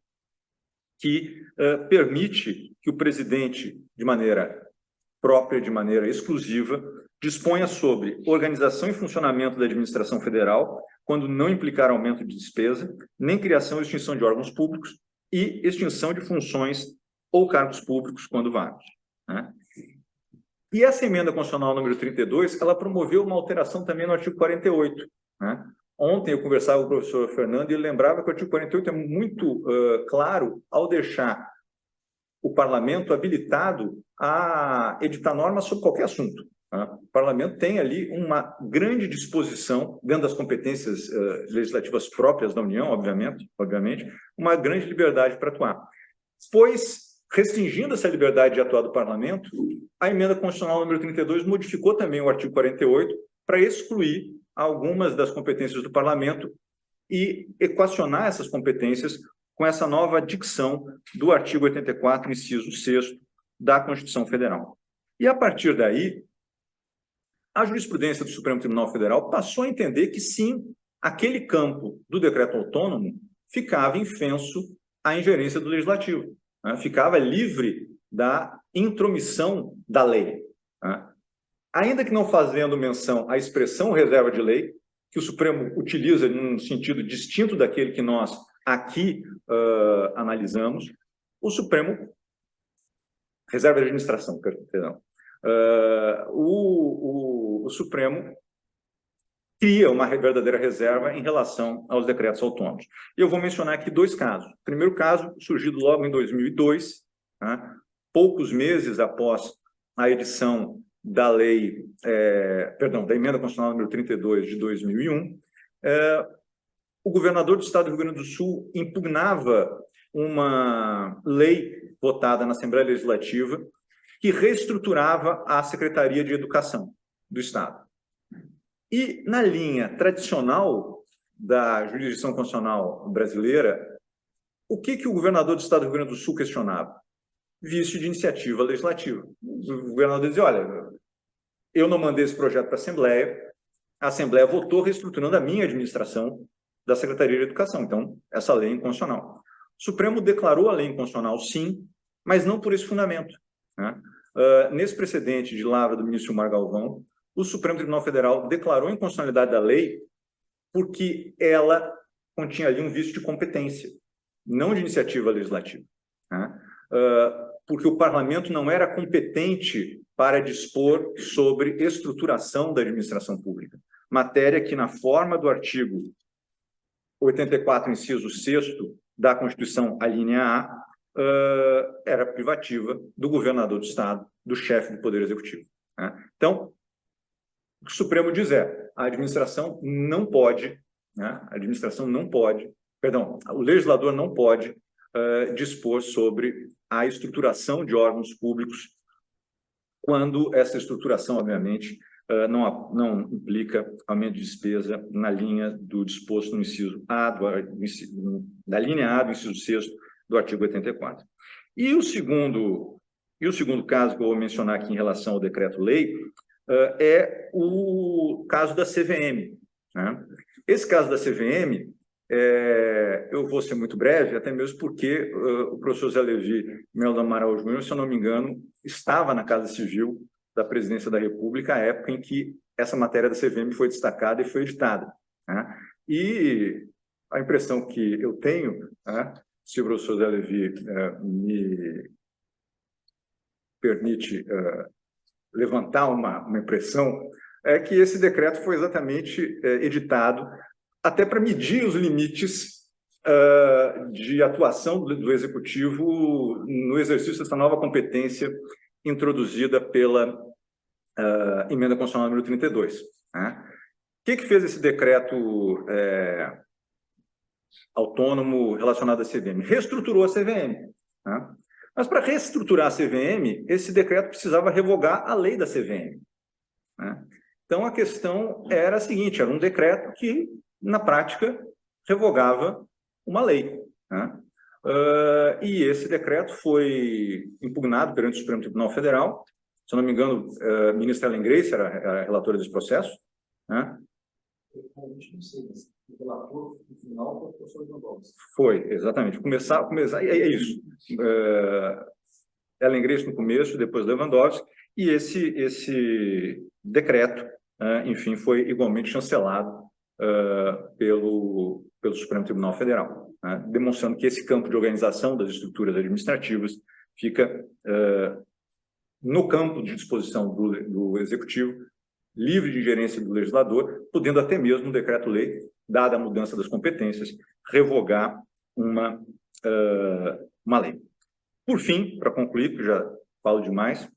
que permite que o presidente, de maneira própria, de maneira exclusiva, disponha sobre organização e funcionamento da administração federal, quando não implicar aumento de despesa, nem criação ou extinção de órgãos públicos e extinção de funções ou cargos públicos, quando vagos, né? E essa emenda constitucional número 32, ela promoveu uma alteração também no artigo 48, né? Ontem eu conversava com o professor Fernando e ele lembrava que o artigo 48 é muito claro ao deixar o parlamento habilitado a editar normas sobre qualquer assunto, né? O parlamento tem ali uma grande disposição, dentro das competências legislativas próprias da União, obviamente, uma grande liberdade para atuar. Pois, restringindo essa liberdade de atuar do parlamento, a emenda constitucional número 32 modificou também o artigo 48 para excluir algumas das competências do parlamento e equacionar essas competências com essa nova dicção do artigo 84, inciso 6º da Constituição Federal. E, a partir daí, a jurisprudência do Supremo Tribunal Federal passou a entender que, sim, aquele campo do decreto autônomo ficava infenso à ingerência do Legislativo, né? Ficava livre da intromissão da lei, né? Ainda que não fazendo menção à expressão reserva de lei, que o Supremo utiliza num sentido distinto daquele que nós aqui analisamos, o Supremo reserva de administração, perdão. O Supremo cria uma verdadeira reserva em relação aos decretos autônomos. E eu vou mencionar aqui dois casos. O primeiro caso, surgido logo em 2002, né, poucos meses após a edição da lei, da emenda constitucional número 32 de 2001, o governador do estado do Rio Grande do Sul impugnava uma lei votada na Assembleia Legislativa que reestruturava a Secretaria de Educação do estado. E na linha tradicional da jurisdição constitucional brasileira, o que o governador do estado do Rio Grande do Sul questionava? Vício de iniciativa legislativa. O governador dizia, olha, eu não mandei esse projeto para a Assembleia votou reestruturando a minha administração da Secretaria de Educação. Então, essa lei é inconstitucional. O Supremo declarou a lei inconstitucional, sim, mas não por esse fundamento, né? Nesse precedente de lavra do ministro Gilmar Galvão, o Supremo Tribunal Federal declarou a inconstitucionalidade da lei porque ela continha ali um vício de competência, não de iniciativa legislativa, né? Porque o parlamento não era competente para dispor sobre estruturação da administração pública, matéria que, na forma do artigo 84, inciso 6º da Constituição, a linha A, era privativa do governador do Estado, do chefe do Poder Executivo, né? Então, o que o Supremo diz a administração não pode, né? O legislador não pode dispor sobre a estruturação de órgãos públicos quando essa estruturação, obviamente, não implica aumento de despesa na linha do disposto no inciso A, da linha A do inciso 6º do artigo 84. E o segundo caso que eu vou mencionar aqui em relação ao decreto-lei é o caso da CVM, né? Esse caso da CVM, eu vou ser muito breve, até mesmo porque o professor Zé Levi Melo do Amaral Júnior, se eu não me engano, estava na Casa Civil da Presidência da República à época em que essa matéria da CVM foi destacada e foi editada, né? E a impressão que eu tenho, né, se o professor Zé Levi me permite levantar uma impressão, é que esse decreto foi exatamente editado até para medir os limites de atuação do Executivo no exercício dessa nova competência introduzida pela emenda constitucional número 32. Né? O que fez esse decreto autônomo relacionado à CVM? Reestruturou a CVM. Né? Mas para reestruturar a CVM, esse decreto precisava revogar a lei da CVM. Né? Então, a questão era a seguinte, era um decreto que, na prática, revogava uma lei. Né? E esse decreto foi impugnado perante o Supremo Tribunal Federal. Se eu não me engano, a ministra Ellen Grace era a relatora desse processo. Né? Foi, exatamente. Começar, é isso. Ellen Grace no começo, depois Lewandowski, e esse decreto, enfim, foi igualmente chancelado pelo Supremo Tribunal Federal, né? Demonstrando que esse campo de organização das estruturas administrativas fica no campo de disposição do Executivo, livre de ingerência do legislador, podendo até mesmo um decreto-lei, dada a mudança das competências, revogar uma lei. Por fim, para concluir, que já falo demais,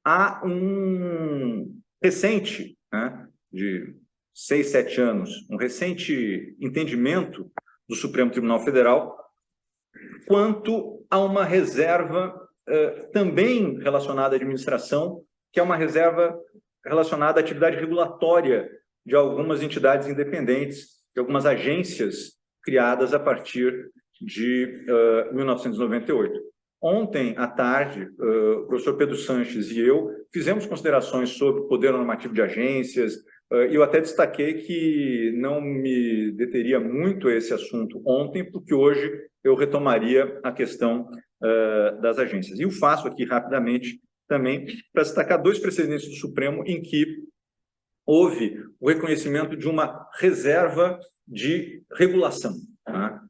há um recente, né, de 6, 7 anos, um recente entendimento do Supremo Tribunal Federal quanto a uma reserva também relacionada à administração, que é uma reserva relacionada à atividade regulatória de algumas entidades independentes, de algumas agências criadas a partir de 1998. Ontem, à tarde, o professor Pedro Sanches e eu fizemos considerações sobre o poder normativo de agências, e eu até destaquei que não me deteria muito esse assunto ontem, porque hoje eu retomaria a questão das agências. E o faço aqui rapidamente também para destacar 2 precedentes do Supremo em que houve o reconhecimento de uma reserva de regulação, né?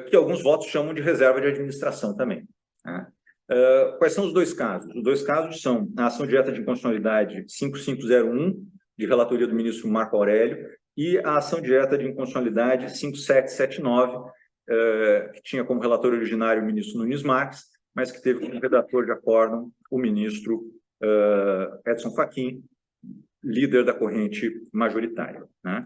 Que alguns votos chamam de reserva de administração também. né? Quais são os dois casos? Os dois casos são a ação direta de inconstitucionalidade 5501, de relatoria do ministro Marco Aurélio, e a ação direta de inconstitucionalidade 5779, que tinha como relator originário o ministro Nunes Marques, mas que teve como redator de acórdão o ministro Edson Fachin, líder da corrente majoritária, né?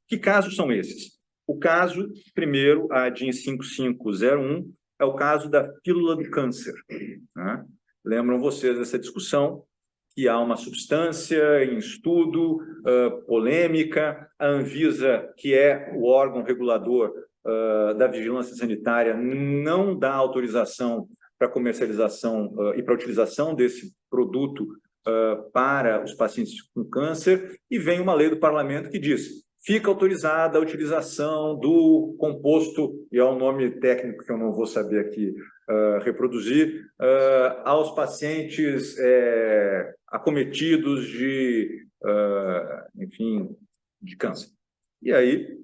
Que casos são esses? O caso, primeiro, a DIN 5501, é o caso da pílula do câncer, né? Lembram vocês dessa discussão, que há uma substância em estudo, polêmica, a Anvisa, que é o órgão regulador da vigilância sanitária, não dá autorização para comercialização e para utilização desse produto para os pacientes com câncer, e vem uma lei do parlamento que diz: fica autorizada a utilização do composto, e é um nome técnico que eu não vou saber aqui reproduzir, aos pacientes acometidos de, enfim, de câncer. E aí,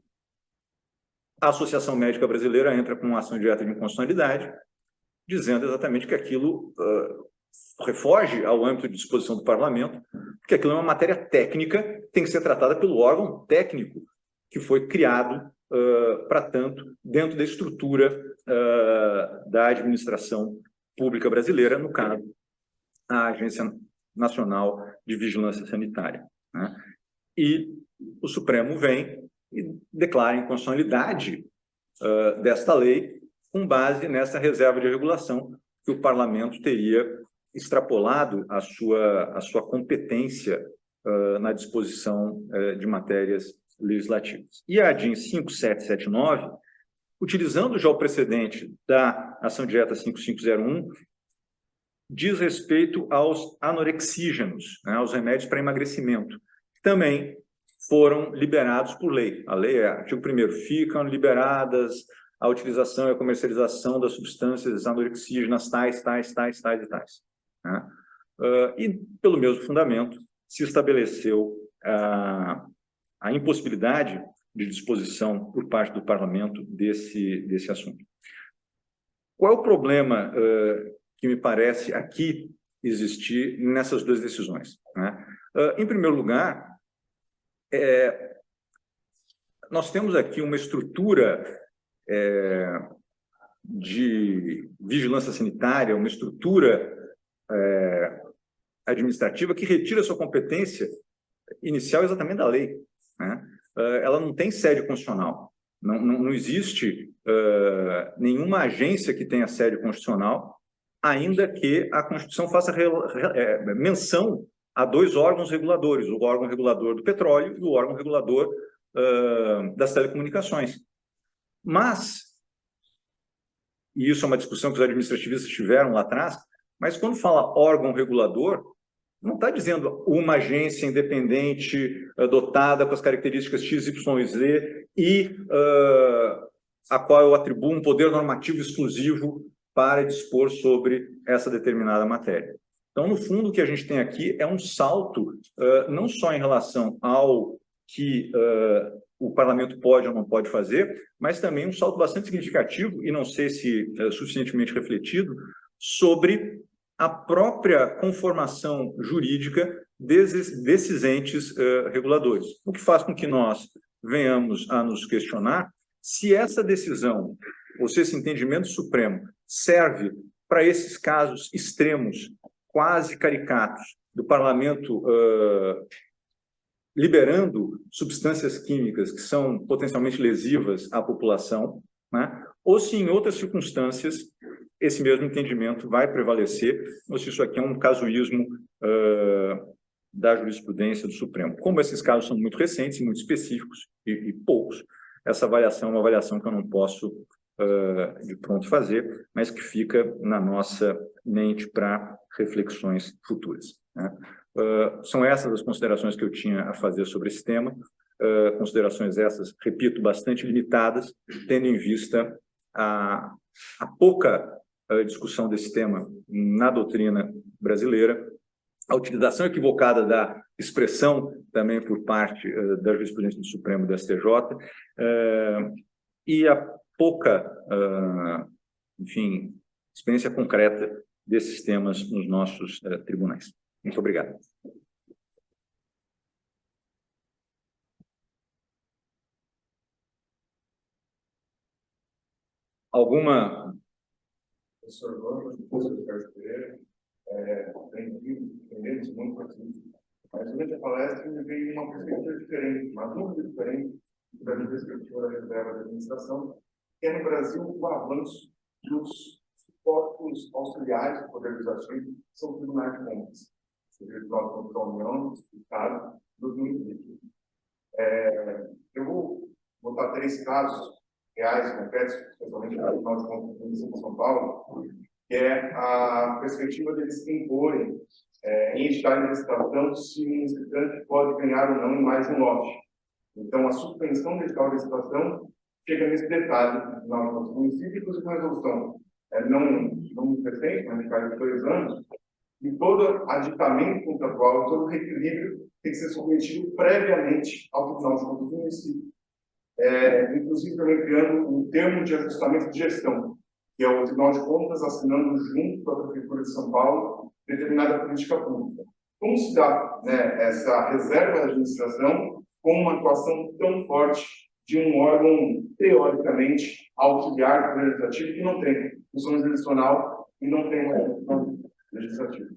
a Associação Médica Brasileira entra com uma ação direta de inconstitucionalidade, dizendo exatamente que aquilo refoge ao âmbito de disposição do parlamento, porque aquilo é uma matéria técnica, tem que ser tratada pelo órgão técnico que foi criado para tanto dentro da estrutura da administração pública brasileira, no caso, a Agência Nacional de Vigilância Sanitária, né? E o Supremo vem e declara a inconstitucionalidade desta lei com base nessa reserva de regulação que o parlamento teria extrapolado a sua competência na disposição de matérias legislativas. E a DIN 5779, utilizando já o precedente da ação direta 5501, diz respeito aos anorexígenos, né, aos remédios para emagrecimento, que também foram liberados por lei. A lei é, artigo 1º, ficam liberadas a utilização e a comercialização das substâncias anorexígenas tais, né? E, pelo mesmo fundamento, se estabeleceu a impossibilidade de disposição por parte do parlamento desse assunto. Qual é o problema que me parece aqui existir nessas duas decisões, né? Em primeiro lugar, nós temos aqui uma estrutura de vigilância sanitária, uma estrutura administrativa que retira sua competência inicial exatamente da lei, né? Ela não tem sede constitucional, não existe nenhuma agência que tenha sede constitucional, ainda que a Constituição faça menção a dois órgãos reguladores, o órgão regulador do petróleo e o órgão regulador das telecomunicações. Mas, e isso é uma discussão que os administrativistas tiveram lá atrás, mas quando fala órgão regulador, não está dizendo uma agência independente dotada com as características X, Y e Z e a qual eu atribuo um poder normativo exclusivo para dispor sobre essa determinada matéria. Então, no fundo, o que a gente tem aqui é um salto, não só em relação ao que o parlamento pode ou não pode fazer, mas também um salto bastante significativo, e não sei se suficientemente refletido, sobre a própria conformação jurídica desses entes reguladores. O que faz com que nós venhamos a nos questionar se essa decisão, ou se esse entendimento supremo, serve para esses casos extremos, quase caricatos, do parlamento liberando substâncias químicas que são potencialmente lesivas à população, né? Ou se em outras circunstâncias esse mesmo entendimento vai prevalecer, ou se isso aqui é um casuísmo da jurisprudência do Supremo. Como esses casos são muito recentes, muito específicos e poucos, essa avaliação é uma avaliação que eu não posso de pronto fazer, mas que fica na nossa mente para reflexões futuras, né? São essas as considerações que eu tinha a fazer sobre esse tema, considerações essas, repito, bastante limitadas, tendo em vista a pouca discussão desse tema na doutrina brasileira, a utilização equivocada da expressão também por parte da jurisprudência do Supremo e do STJ, e a pouca, enfim, experiência concreta desses temas nos nossos tribunais. Muito obrigado. Alguma... Professor Vamos, professor Ricardo Pereira, entendemos muito aqui, mas durante a palestra me veio uma perspectiva diferente, uma dúvida diferente da perspectiva da reserva da administração, que é no Brasil o avanço dos suportes auxiliares do Poder Legislativo, que são os tribunais de contas, o Tribunal de Contas da União, do Estado, dos municípios. Eu vou botar 3 casos reais, concretos, especialmente no Tribunal de Contas do município de São Paulo, que é a perspectiva deles imporem em edital de licitação se o licitante pode ganhar ou não em mais de um lote. Então, a suspensão do edital de licitação chega nesse detalhe no Tribunal de Contas do município, inclusive uma resolução não muito recente, mas faz 2 anos, e todo aditamento contratual, todo reequilíbrio tem que ser submetido previamente ao Tribunal de Contas do município. Inclusive também criando um termo de ajustamento de gestão, que é o Tribunal de Contas assinando junto com a Prefeitura de São Paulo determinada política pública. Como se dá essa reserva da administração com uma atuação tão forte de um órgão, teoricamente, auxiliar do Poder Legislativo, que não tem função jurisdicional e não tem uma função legislativa?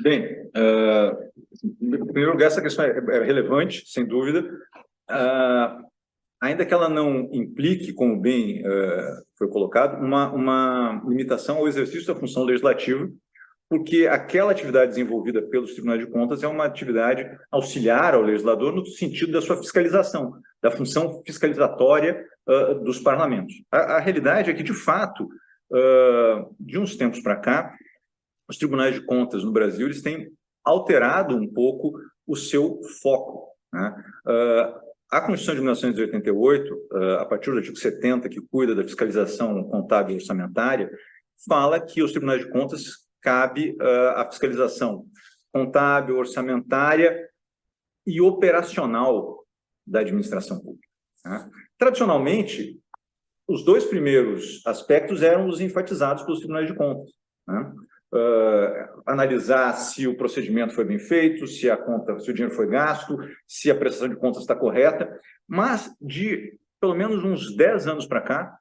Bem, em primeiro lugar, essa questão é relevante, sem dúvida, ainda que ela não implique, como bem foi colocado, uma limitação ao exercício da função legislativa, porque aquela atividade desenvolvida pelos tribunais de contas é uma atividade auxiliar ao legislador no sentido da sua fiscalização, da função fiscalizatória dos parlamentos. A realidade é que, de fato, de uns tempos para cá, os tribunais de contas no Brasil eles têm alterado um pouco o seu foco, né? A Constituição de 1988, a partir do artigo 70, que cuida da fiscalização contábil e orçamentária, fala que aos tribunais de contas cabe a fiscalização contábil, orçamentária e operacional da administração pública, né? Tradicionalmente, os 2 primeiros aspectos eram os enfatizados pelos tribunais de contas, né? Analisar se o procedimento foi bem feito, se o dinheiro foi gasto, se a prestação de contas está correta, mas de pelo menos uns 10 anos para cá,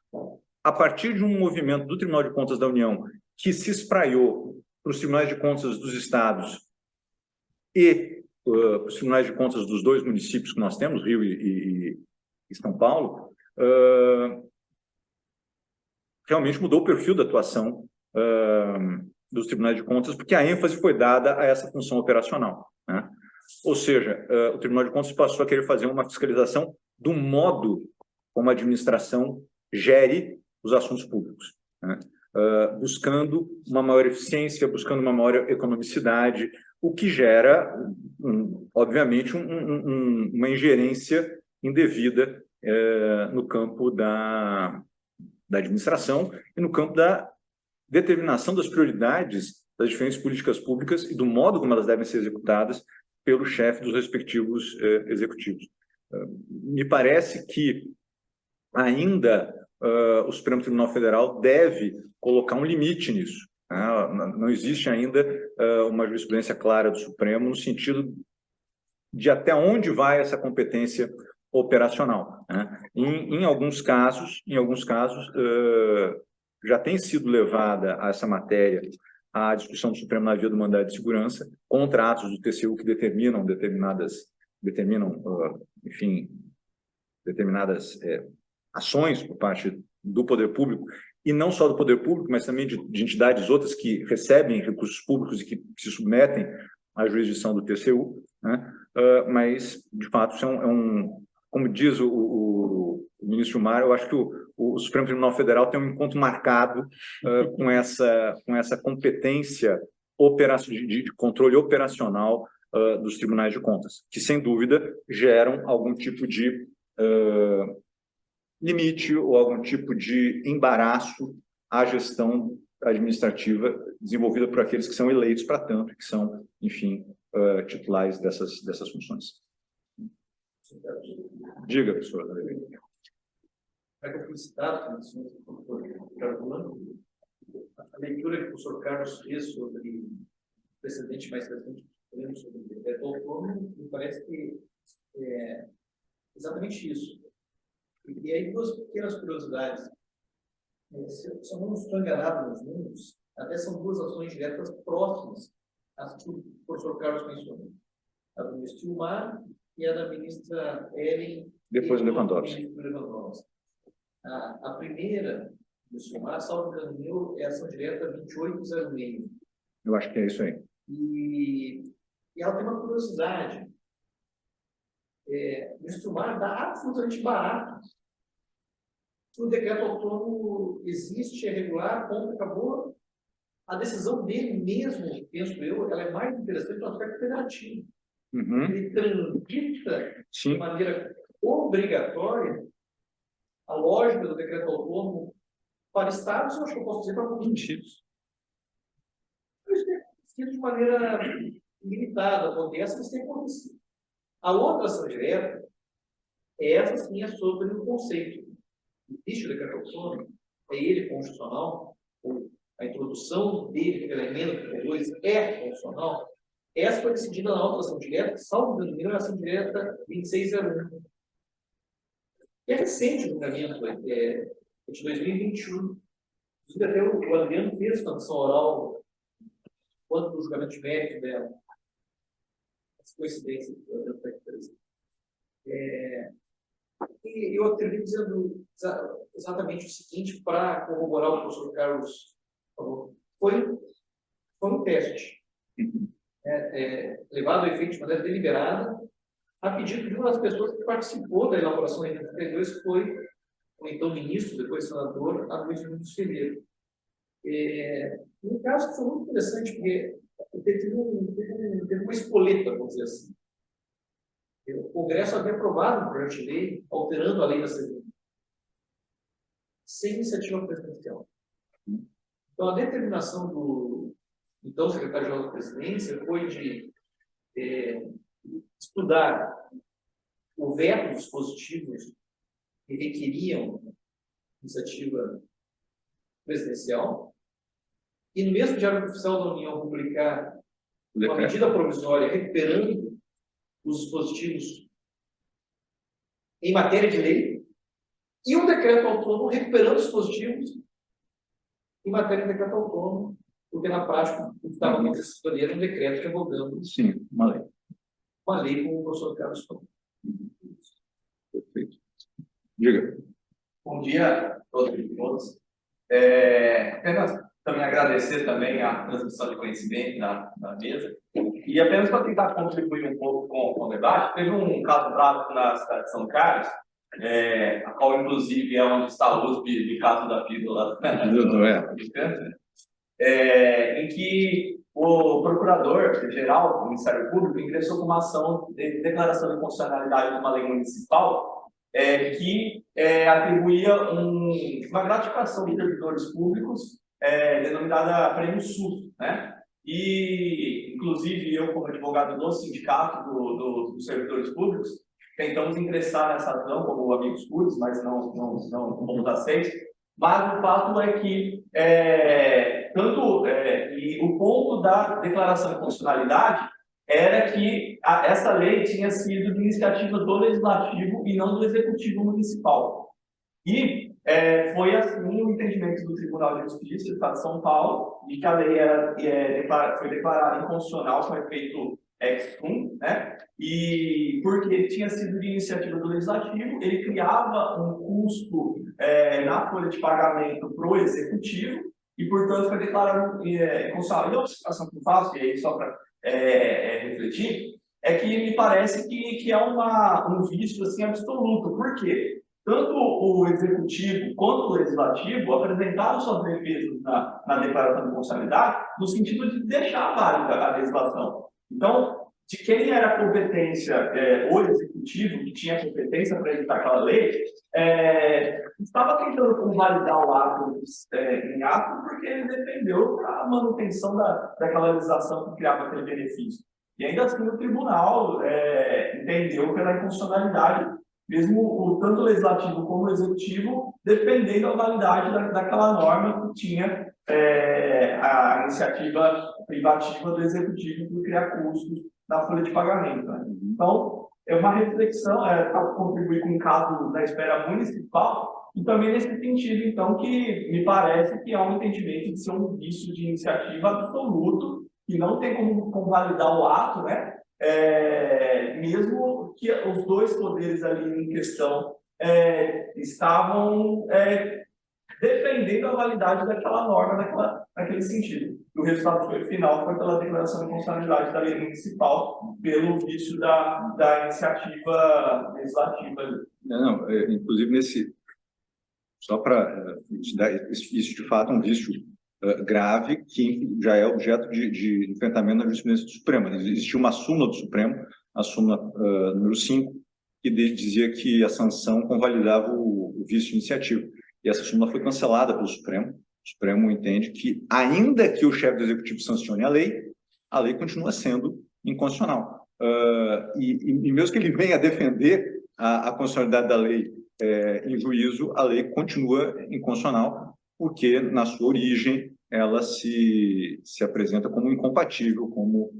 a partir de um movimento do Tribunal de Contas da União que se espraiou para os tribunais de contas dos estados e para os tribunais de contas dos 2 municípios que nós temos, Rio e São Paulo, realmente mudou o perfil da atuação dos tribunais de contas, porque a ênfase foi dada a essa função operacional, né? Ou seja, o Tribunal de Contas passou a querer fazer uma fiscalização do modo como a administração gere os assuntos públicos, né? Buscando uma maior eficiência, buscando uma maior economicidade, o que gera, obviamente, uma ingerência indevida no campo da administração e no campo da determinação das prioridades das diferentes políticas públicas e do modo como elas devem ser executadas pelo chefe dos respectivos executivos. Me parece que ainda o Supremo Tribunal Federal deve colocar um limite nisso, né? Não existe ainda uma jurisprudência clara do Supremo no sentido de até onde vai essa competência operacional, né? Em alguns casos, já tem sido levada a essa matéria à discussão do Supremo na via do mandado de segurança, contra atos do TCU que determinam determinadas ações por parte do poder público, e não só do poder público, mas também de entidades outras que recebem recursos públicos e que se submetem à jurisdição do TCU, né? Mas, de fato, isso como diz o ministro Gilmar, eu acho que o Supremo Tribunal Federal tem um encontro marcado com essa competência de controle operacional dos tribunais de contas, que, sem dúvida, geram algum tipo de limite ou algum tipo de embaraço à gestão administrativa desenvolvida por aqueles que são eleitos para tanto, que são, enfim, titulares dessas funções. Diga, professor. já que eu fui citado pelo senhor doutor Ricardo, a leitura que o professor Carlos fez sobre o precedente mais recente sobre o decreto autônomo, me parece que é exatamente isso. E aí, duas pequenas curiosidades. Se eu não estou enganado nos números, até são duas ações diretas próximas às que o professor Carlos mencionou. A do ministro Gilmar e a da ministra Ellen. Depois do Lewandowski. A primeira, do Gilmar, salvo engano meu, é a ação direta 2806. Eu acho que é isso aí. E ela tem uma curiosidade. O ministro Gilmar dá absolutamente barato. O decreto autônomo existe, é regular, ponto, acabou. A decisão dele mesmo, penso eu, ela é mais interessante no aspecto federativo. Uhum. Ele transita Sim. de maneira obrigatória a lógica do decreto autônomo para estados, eu acho que eu posso dizer para municípios. Isso tem acontecido de maneira limitada, acontece, mas tem acontecido. A outra ação direta, essa sim é sobre o conceito. Existe o decreto autônomo, é ele constitucional, a introdução dele pela emenda 32 é constitucional. Essa foi decidida na outra ação direta, salvo engano, é a ação direta 2601. E é recente o julgamento, é de 2021. Inclusive, até o Adriano fez uma ação oral quanto do julgamento de mérito dela. Essa coincidência que o Adriano está aqui. E eu termino dizendo exatamente o seguinte, para corroborar o que o professor Carlos falou. Foi um teste. Levado a efeito de maneira deliberada, a pedido de uma das pessoas que participou da elaboração da emenda 32, que foi o então ministro, depois senador, Luiz Nunes Ferreira. Um caso que foi muito interessante, porque teve uma espoleta, vamos dizer assim. O Congresso havia aprovado um projeto de lei alterando a lei da CVM, sem iniciativa presidencial. Então, a determinação do então secretário-geral da presidência foi de estudar o veto dos dispositivos que requeriam iniciativa presidencial e, no mesmo Diário Oficial da União, publicar uma medida provisória recuperando os dispositivos em matéria de lei e um decreto autônomo recuperando os dispositivos em matéria de decreto autônomo, porque na prática o que estava acontecendo ali era um decreto revogando uma lei, como o professor Carlos falou. Perfeito. Diga. Bom dia a todos e todas. Apenas também agradecer também a transmissão de conhecimento na mesa. E apenas para tentar contribuir um pouco com o debate, teve um caso prático na cidade de São Carlos, a qual inclusive é onde está o USP de caso da pílula de câncer, em que o procurador-geral do Ministério Público ingressou com uma ação de declaração de constitucionalidade de uma lei municipal que atribuía uma gratificação de servidores públicos denominada Prêmio SUS, né? E, inclusive, eu, como advogado do sindicato dos servidores públicos, tentamos ingressar nessa ação como amigos públicos, mas não fomos aceitos. Mas o fato é que e o ponto da declaração de constitucionalidade era que essa lei tinha sido de iniciativa do Legislativo e não do Executivo Municipal. E foi assim o entendimento do Tribunal de Justiça do Estado de São Paulo, de que a lei foi declarada inconstitucional com efeito ex-cum, né? E porque tinha sido de iniciativa do Legislativo, ele criava um custo na folha de pagamento para o Executivo e, portanto, foi declarado inconstitucional. E a observação que eu faço, e aí só para refletir, é que me parece que é um vício assim, absoluto. Por quê? Tanto o Executivo quanto o Legislativo apresentaram suas defesas na declaração de constitucionalidade no sentido de deixar válida a legislação. Então, de quem era a competência, o Executivo, que tinha competência para editar aquela lei, estava tentando convalidar o ato em ato porque ele defendeu a manutenção daquela legislação que criava aquele benefício. E ainda assim o tribunal entendeu pela inconstitucionalidade mesmo tanto o legislativo como o executivo, dependendo da validade daquela norma que tinha a iniciativa privativa do executivo por criar custos da folha de pagamento. Né? Então, é uma reflexão para contribuir com o caso da esfera municipal, e também nesse sentido, então, que me parece que há um entendimento de ser um vício de iniciativa absoluto, que não tem como convalidar o ato, né? Mesmo que os dois poderes ali em questão estavam defendendo a validade daquela norma, naquele sentido. O resultado final foi pela declaração de constitucionalidade da lei municipal, pelo vício da iniciativa legislativa. Não, inclusive só para isso de fato é um vício grave que já é objeto de enfrentamento na jurisprudência do Supremo. Existia uma súmula do Supremo, a súmula número 5, que dizia que a sanção convalidava o vício de iniciativa. E essa súmula foi cancelada pelo Supremo. O Supremo entende que, ainda que o chefe do Executivo sancione a lei continua sendo inconstitucional. E mesmo que ele venha defender a constitucionalidade da lei em juízo, a lei continua inconstitucional, porque, na sua origem, ela se apresenta como incompatível, como,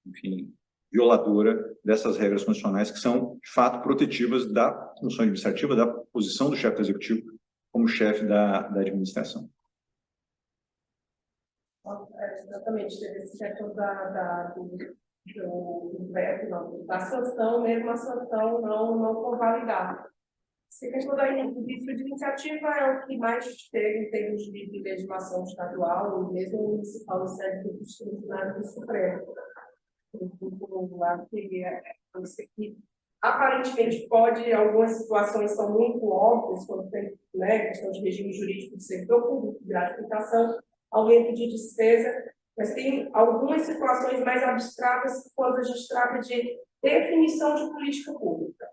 enfim, violadora dessas regras constitucionais que são, de fato, protetivas da função administrativa, da posição do chefe do executivo como chefe da administração. Exatamente, teve esse setor do veto, da sanção, mesmo a sanção não convalidada. Essa questão do vício de iniciativa é o que mais teve em termos de legislação estadual e mesmo municipal, em sede do Constitucional do Supremo. Que aparentemente algumas situações são muito óbvias, quando tem questão de regime jurídico do servidor público, gratificação, aumento de despesa, mas tem algumas situações mais abstratas quando a gente trata de definição de política pública,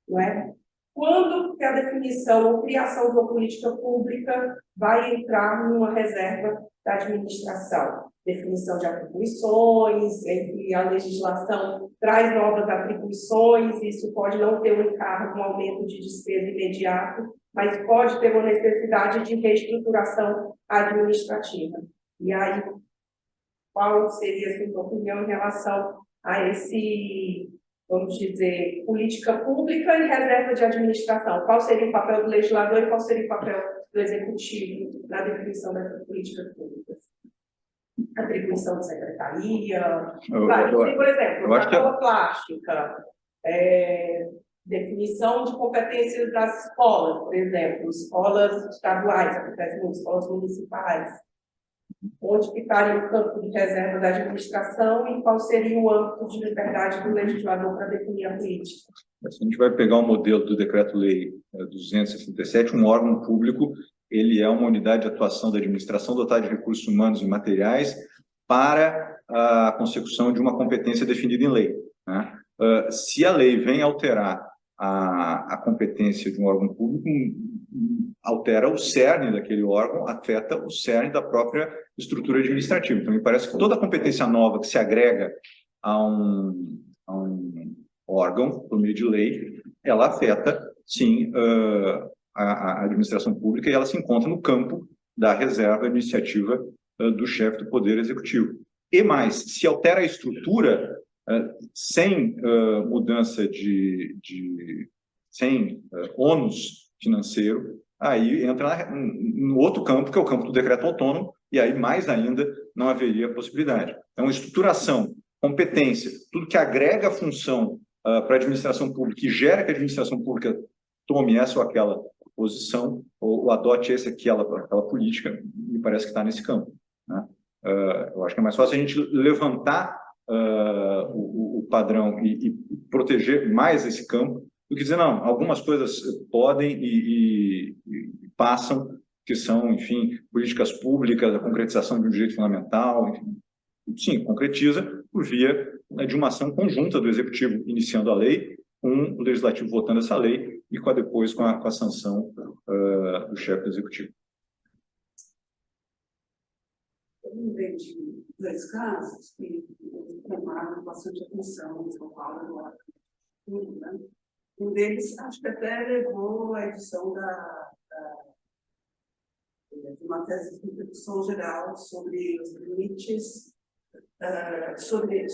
não é? Quando que a definição ou criação de uma política pública vai entrar numa reserva da administração? Definição de atribuições, entre a legislação traz novas atribuições, isso pode não ter um encargo, um aumento de despesa imediato, mas pode ter uma necessidade de reestruturação administrativa. E aí, qual seria a sua opinião em relação a esse, vamos dizer, política pública e reserva de administração? Qual seria o papel do legislador e qual seria o papel do executivo na definição dessas políticas públicas? Atribuição de secretaria, por exemplo, sacola plástica, definição de competências das escolas, por exemplo, escolas estaduais, acontece muito, escolas municipais, onde estaria o campo de reserva da administração e qual seria o âmbito de liberdade do legislador para definir a política. Se a gente vai pegar o modelo do Decreto-Lei 267, um órgão público, ele é uma unidade de atuação da administração dotada de recursos humanos e materiais para a consecução de uma competência definida em lei, né? Se a lei vem alterar a competência de um órgão público, altera o cerne daquele órgão, afeta o cerne da própria estrutura administrativa. Então, me parece que toda competência nova que se agrega a um órgão, por meio de lei, ela afeta, sim, a administração pública e ela se encontra no campo da reserva administrativa do chefe do Poder Executivo. E mais, se altera a estrutura sem mudança sem ônus financeiro, aí entra no outro campo, que é o campo do decreto autônomo, e aí mais ainda não haveria possibilidade. Então, estruturação, competência, tudo que agrega função para a administração pública e gera que a administração pública tome essa ou aquela posição, ou adote aquela política, me parece que está nesse campo, né? Eu acho que é mais fácil a gente levantar o padrão e proteger mais esse campo do que dizer, não, algumas coisas podem e passam, que são, enfim, políticas públicas, a concretização de um direito fundamental, enfim. Sim, concretiza por via de uma ação conjunta do Executivo iniciando a lei, com o Legislativo votando essa lei e depois com a sanção do chefe do Executivo. Eu lembrei de dois casos que chamaram bastante atenção em São Paulo agora. Né? Um deles, acho que até levou a edição de uma tese de introdução geral sobre os limites, sobre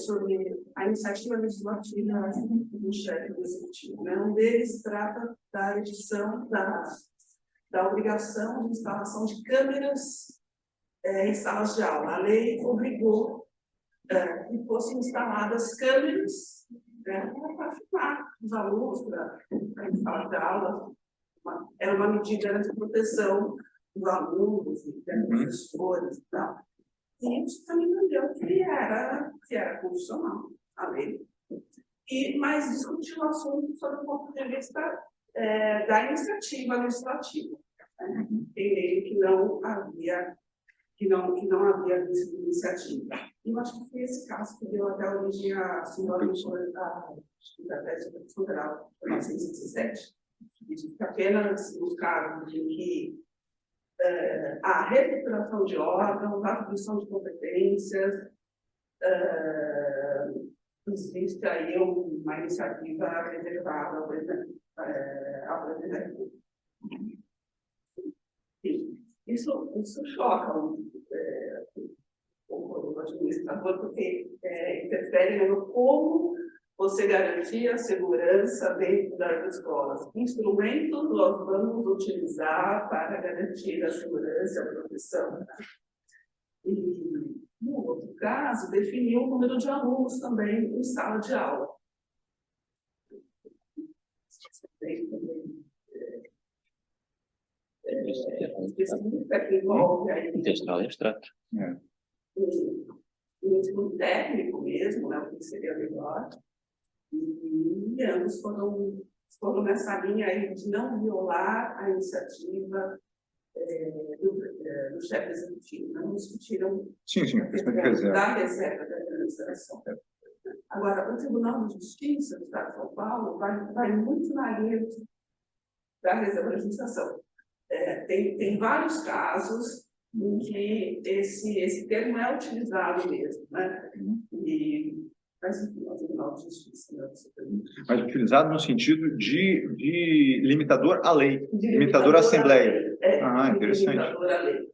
a iniciativa legislativa do chefe do executivo. Né? Um deles trata da edição da obrigação de instalação de câmeras em salas de aula. A lei obrigou que fossem instaladas câmeras para filmar os alunos, para em sala de aula. Era uma medida de proteção dos alunos, dos professores e tal. E isso também entendeu que era constitucional, a lei. Mas discutiu o assunto sob o ponto de vista da iniciativa legislativa. Entendeu que não havia iniciativa. E eu acho que foi esse caso que deu até origem à senhora da tese de federal, de 1907. Que apenas no caso de que a reestruturação de órgãos, a atribuição de competências, existe aí uma iniciativa reservada ao presidente da República. Isso choca o administrador, porque interfere no como você garantir a segurança dentro das escolas. Que instrumentos nós vamos utilizar para garantir a segurança e a proteção? E, no outro caso, definir o número de alunos também em sala de aula. Intencional e abstrato. Um ensino técnico mesmo, o que seria melhor. E ambos foram nessa linha aí de não violar a iniciativa do chefe executivo. Não discutiram da reserva da administração. Agora, o Tribunal de Justiça do Estado de São Paulo vai muito na linha da reserva da administração. Tem vários casos em que esse termo é utilizado mesmo, né? Mas, enfim, o Tribunal de Justiça. Mas utilizado no sentido de limitador à lei, limitador à Assembleia. Interessante. Limitador à lei.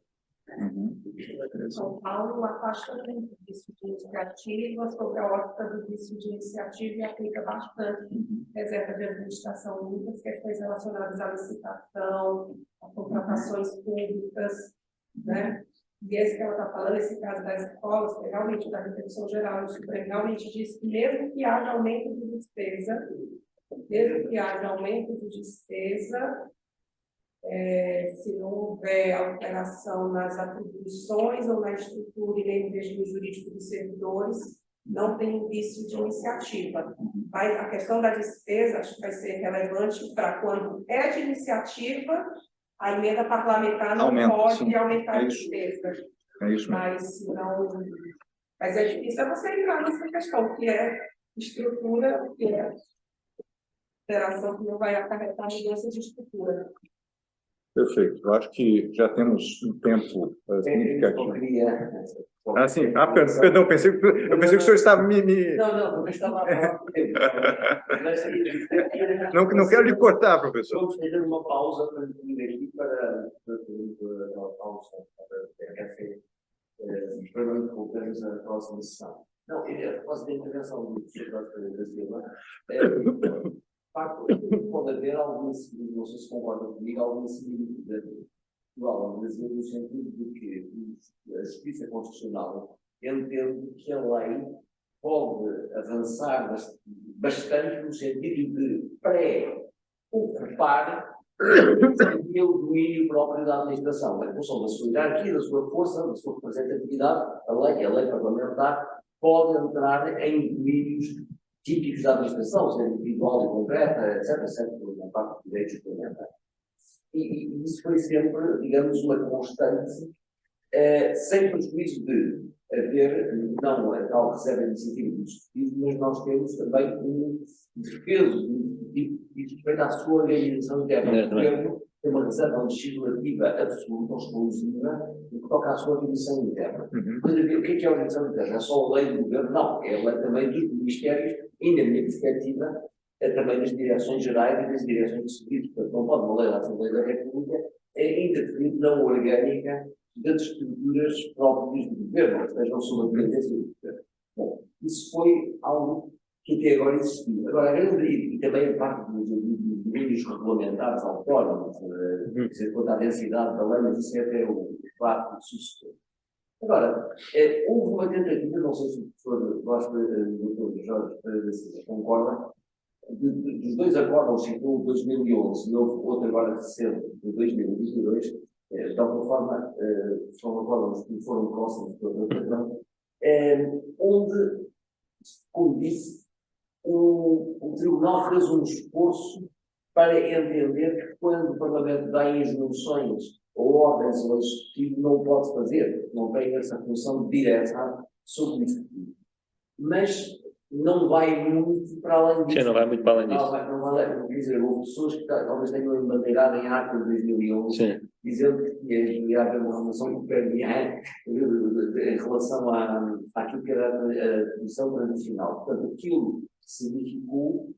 São Paulo afasta muito do vício de iniciativa, sobre a ótica do vício de iniciativa e aplica bastante reserva de administração, muitas questões relacionadas à licitação, a contratações públicas, né? E esse que ela está falando, esse caso das escolas, que realmente da repercussão geral, o Supremo realmente diz que mesmo que haja aumento de despesa, se não houver alteração nas atribuições ou na estrutura e nem no regime jurídico dos servidores, não tem vício de iniciativa. Mas a questão da despesa, acho que vai ser relevante para quando é de iniciativa, a emenda parlamentar não pode aumentar a despesa. É isso mesmo. Mas é difícil você entrar nessa questão, que é estrutura, que é operação que não vai acarretar mudança de estrutura. Perfeito. Eu acho que já temos um tempo significativo. Perdão, eu pensei que o senhor estava me... Não estava Não quero lhe cortar, professor. Vamos fazer uma pausa para aqui para a pausa para café, para não interrompermos a próxima sessão. Não, após a intervenção do professor da Silva, pode haver alguma, não sei se concordam comigo, alguma similitude no Brasil, no sentido de que a Justiça Constitucional entende que a lei pode avançar bastante no sentido de pré-ocupar o domínio próprio da administração, a função da sua hierarquia, da sua força, da sua representatividade. A lei parlamentar pode entrar em domínios típicos da administração, seja individual e concreta, etc., na parte de direitos suplementares. E isso foi sempre, digamos, uma constante, sem prejuízo de haver, não a tal reserva de iniciativa do Executivo, mas nós temos também um defeso e respeito à sua organização interna. O Governo tem uma reserva legislativa absoluta, exclusiva, no que toca à sua organização interna. O que é a organização interna? É só a lei do Governo? Não, é a lei também dos Ministérios e, na minha perspectiva, também das direções gerais e das direções de serviços. Portanto, não pode uma lei da Assembleia da República interferir na orgânica das estruturas próprias do governo, ou seja, sob a dependência do governo. Bom, isso foi algo que até agora existiu. Agora, a grande e também a parte dos domínios regulamentares autónomos, quanto à densidade da lei, mas isso é até o fato de suceder. Agora, houve uma tentativa, não sei se o professor Dr. Jorge Pereira concorda, dos dois acordos, citou 2011 e houve outro agora recente, de 2022, de alguma forma, são acordos que foram próximos do outro, onde, como disse, o Tribunal fez um esforço para entender que quando o Parlamento dá injunções ou ordens ao Executivo, não pode fazer, não tem essa função de direção sobre o Executivo. Mas não vai muito para além disso. Sim, não vai muito para além disso. Não vai dizer, houve pessoas que talvez tenham embandeirado em ata de 2011, Sim. dizendo que ia haver uma relação copernicana em relação àquilo que era a Comissão Transicional. Portanto, aquilo que se verificou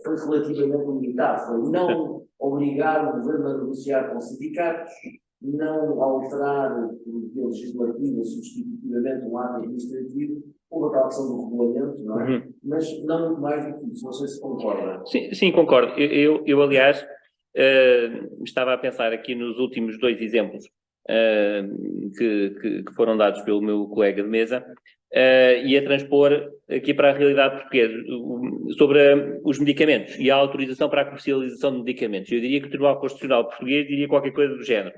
foi relativamente limitado. Foi não obrigar o governo a negociar com sindicatos, não alterar por via legislativa substitutivamente um ato administrativo, houve a questão do regulamento, não é? Mas não muito mais do que isso. Não sei se concorda. Sim, concordo. Eu aliás, estava a pensar aqui nos últimos dois exemplos que foram dados pelo meu colega de mesa e a transpor aqui para a realidade portuguesa sobre os medicamentos e a autorização para a comercialização de medicamentos. Eu diria que o Tribunal Constitucional Português diria qualquer coisa do género.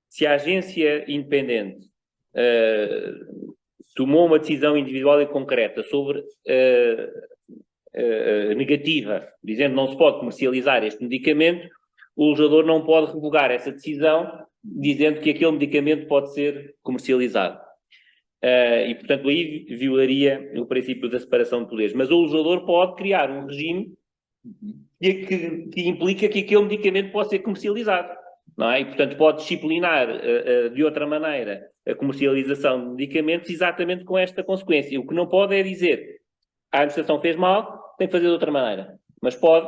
Se a agência independente tomou uma decisão individual e concreta sobre negativa, dizendo que não se pode comercializar este medicamento, o legislador não pode revogar essa decisão dizendo que aquele medicamento pode ser comercializado. E, portanto, aí violaria o princípio da separação de poderes. Mas o legislador pode criar um regime que implica que aquele medicamento pode ser comercializado. Não é? E, portanto, pode disciplinar de outra maneira a comercialização de medicamentos exatamente com esta consequência. O que não pode é dizer a administração fez mal, tem que fazer de outra maneira. Mas pode,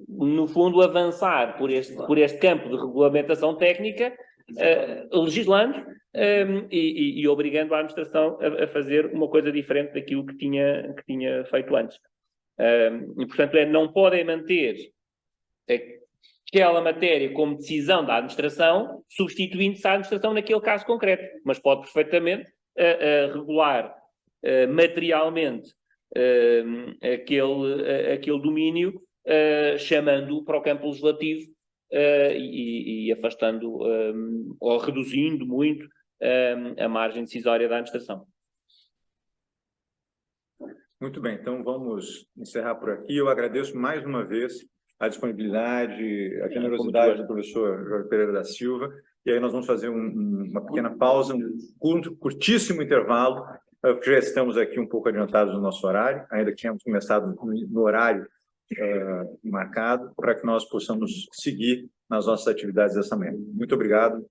no fundo, avançar por este campo de regulamentação técnica, legislando e obrigando a administração a fazer uma coisa diferente daquilo que tinha feito antes. E, portanto, não podem manter aquela matéria como decisão da administração, substituindo-se a administração naquele caso concreto, mas pode perfeitamente regular materialmente aquele domínio, chamando-o para o campo legislativo e afastando ou reduzindo muito a margem decisória da administração. Muito bem, então vamos encerrar por aqui. Eu agradeço mais uma vez a disponibilidade, a generosidade do professor Jorge Pereira da Silva, e aí nós vamos fazer uma pequena pausa, curtíssimo intervalo, porque já estamos aqui um pouco adiantados no nosso horário, ainda que tínhamos começado no horário marcado, para que nós possamos seguir nas nossas atividades dessa manhã. Muito obrigado.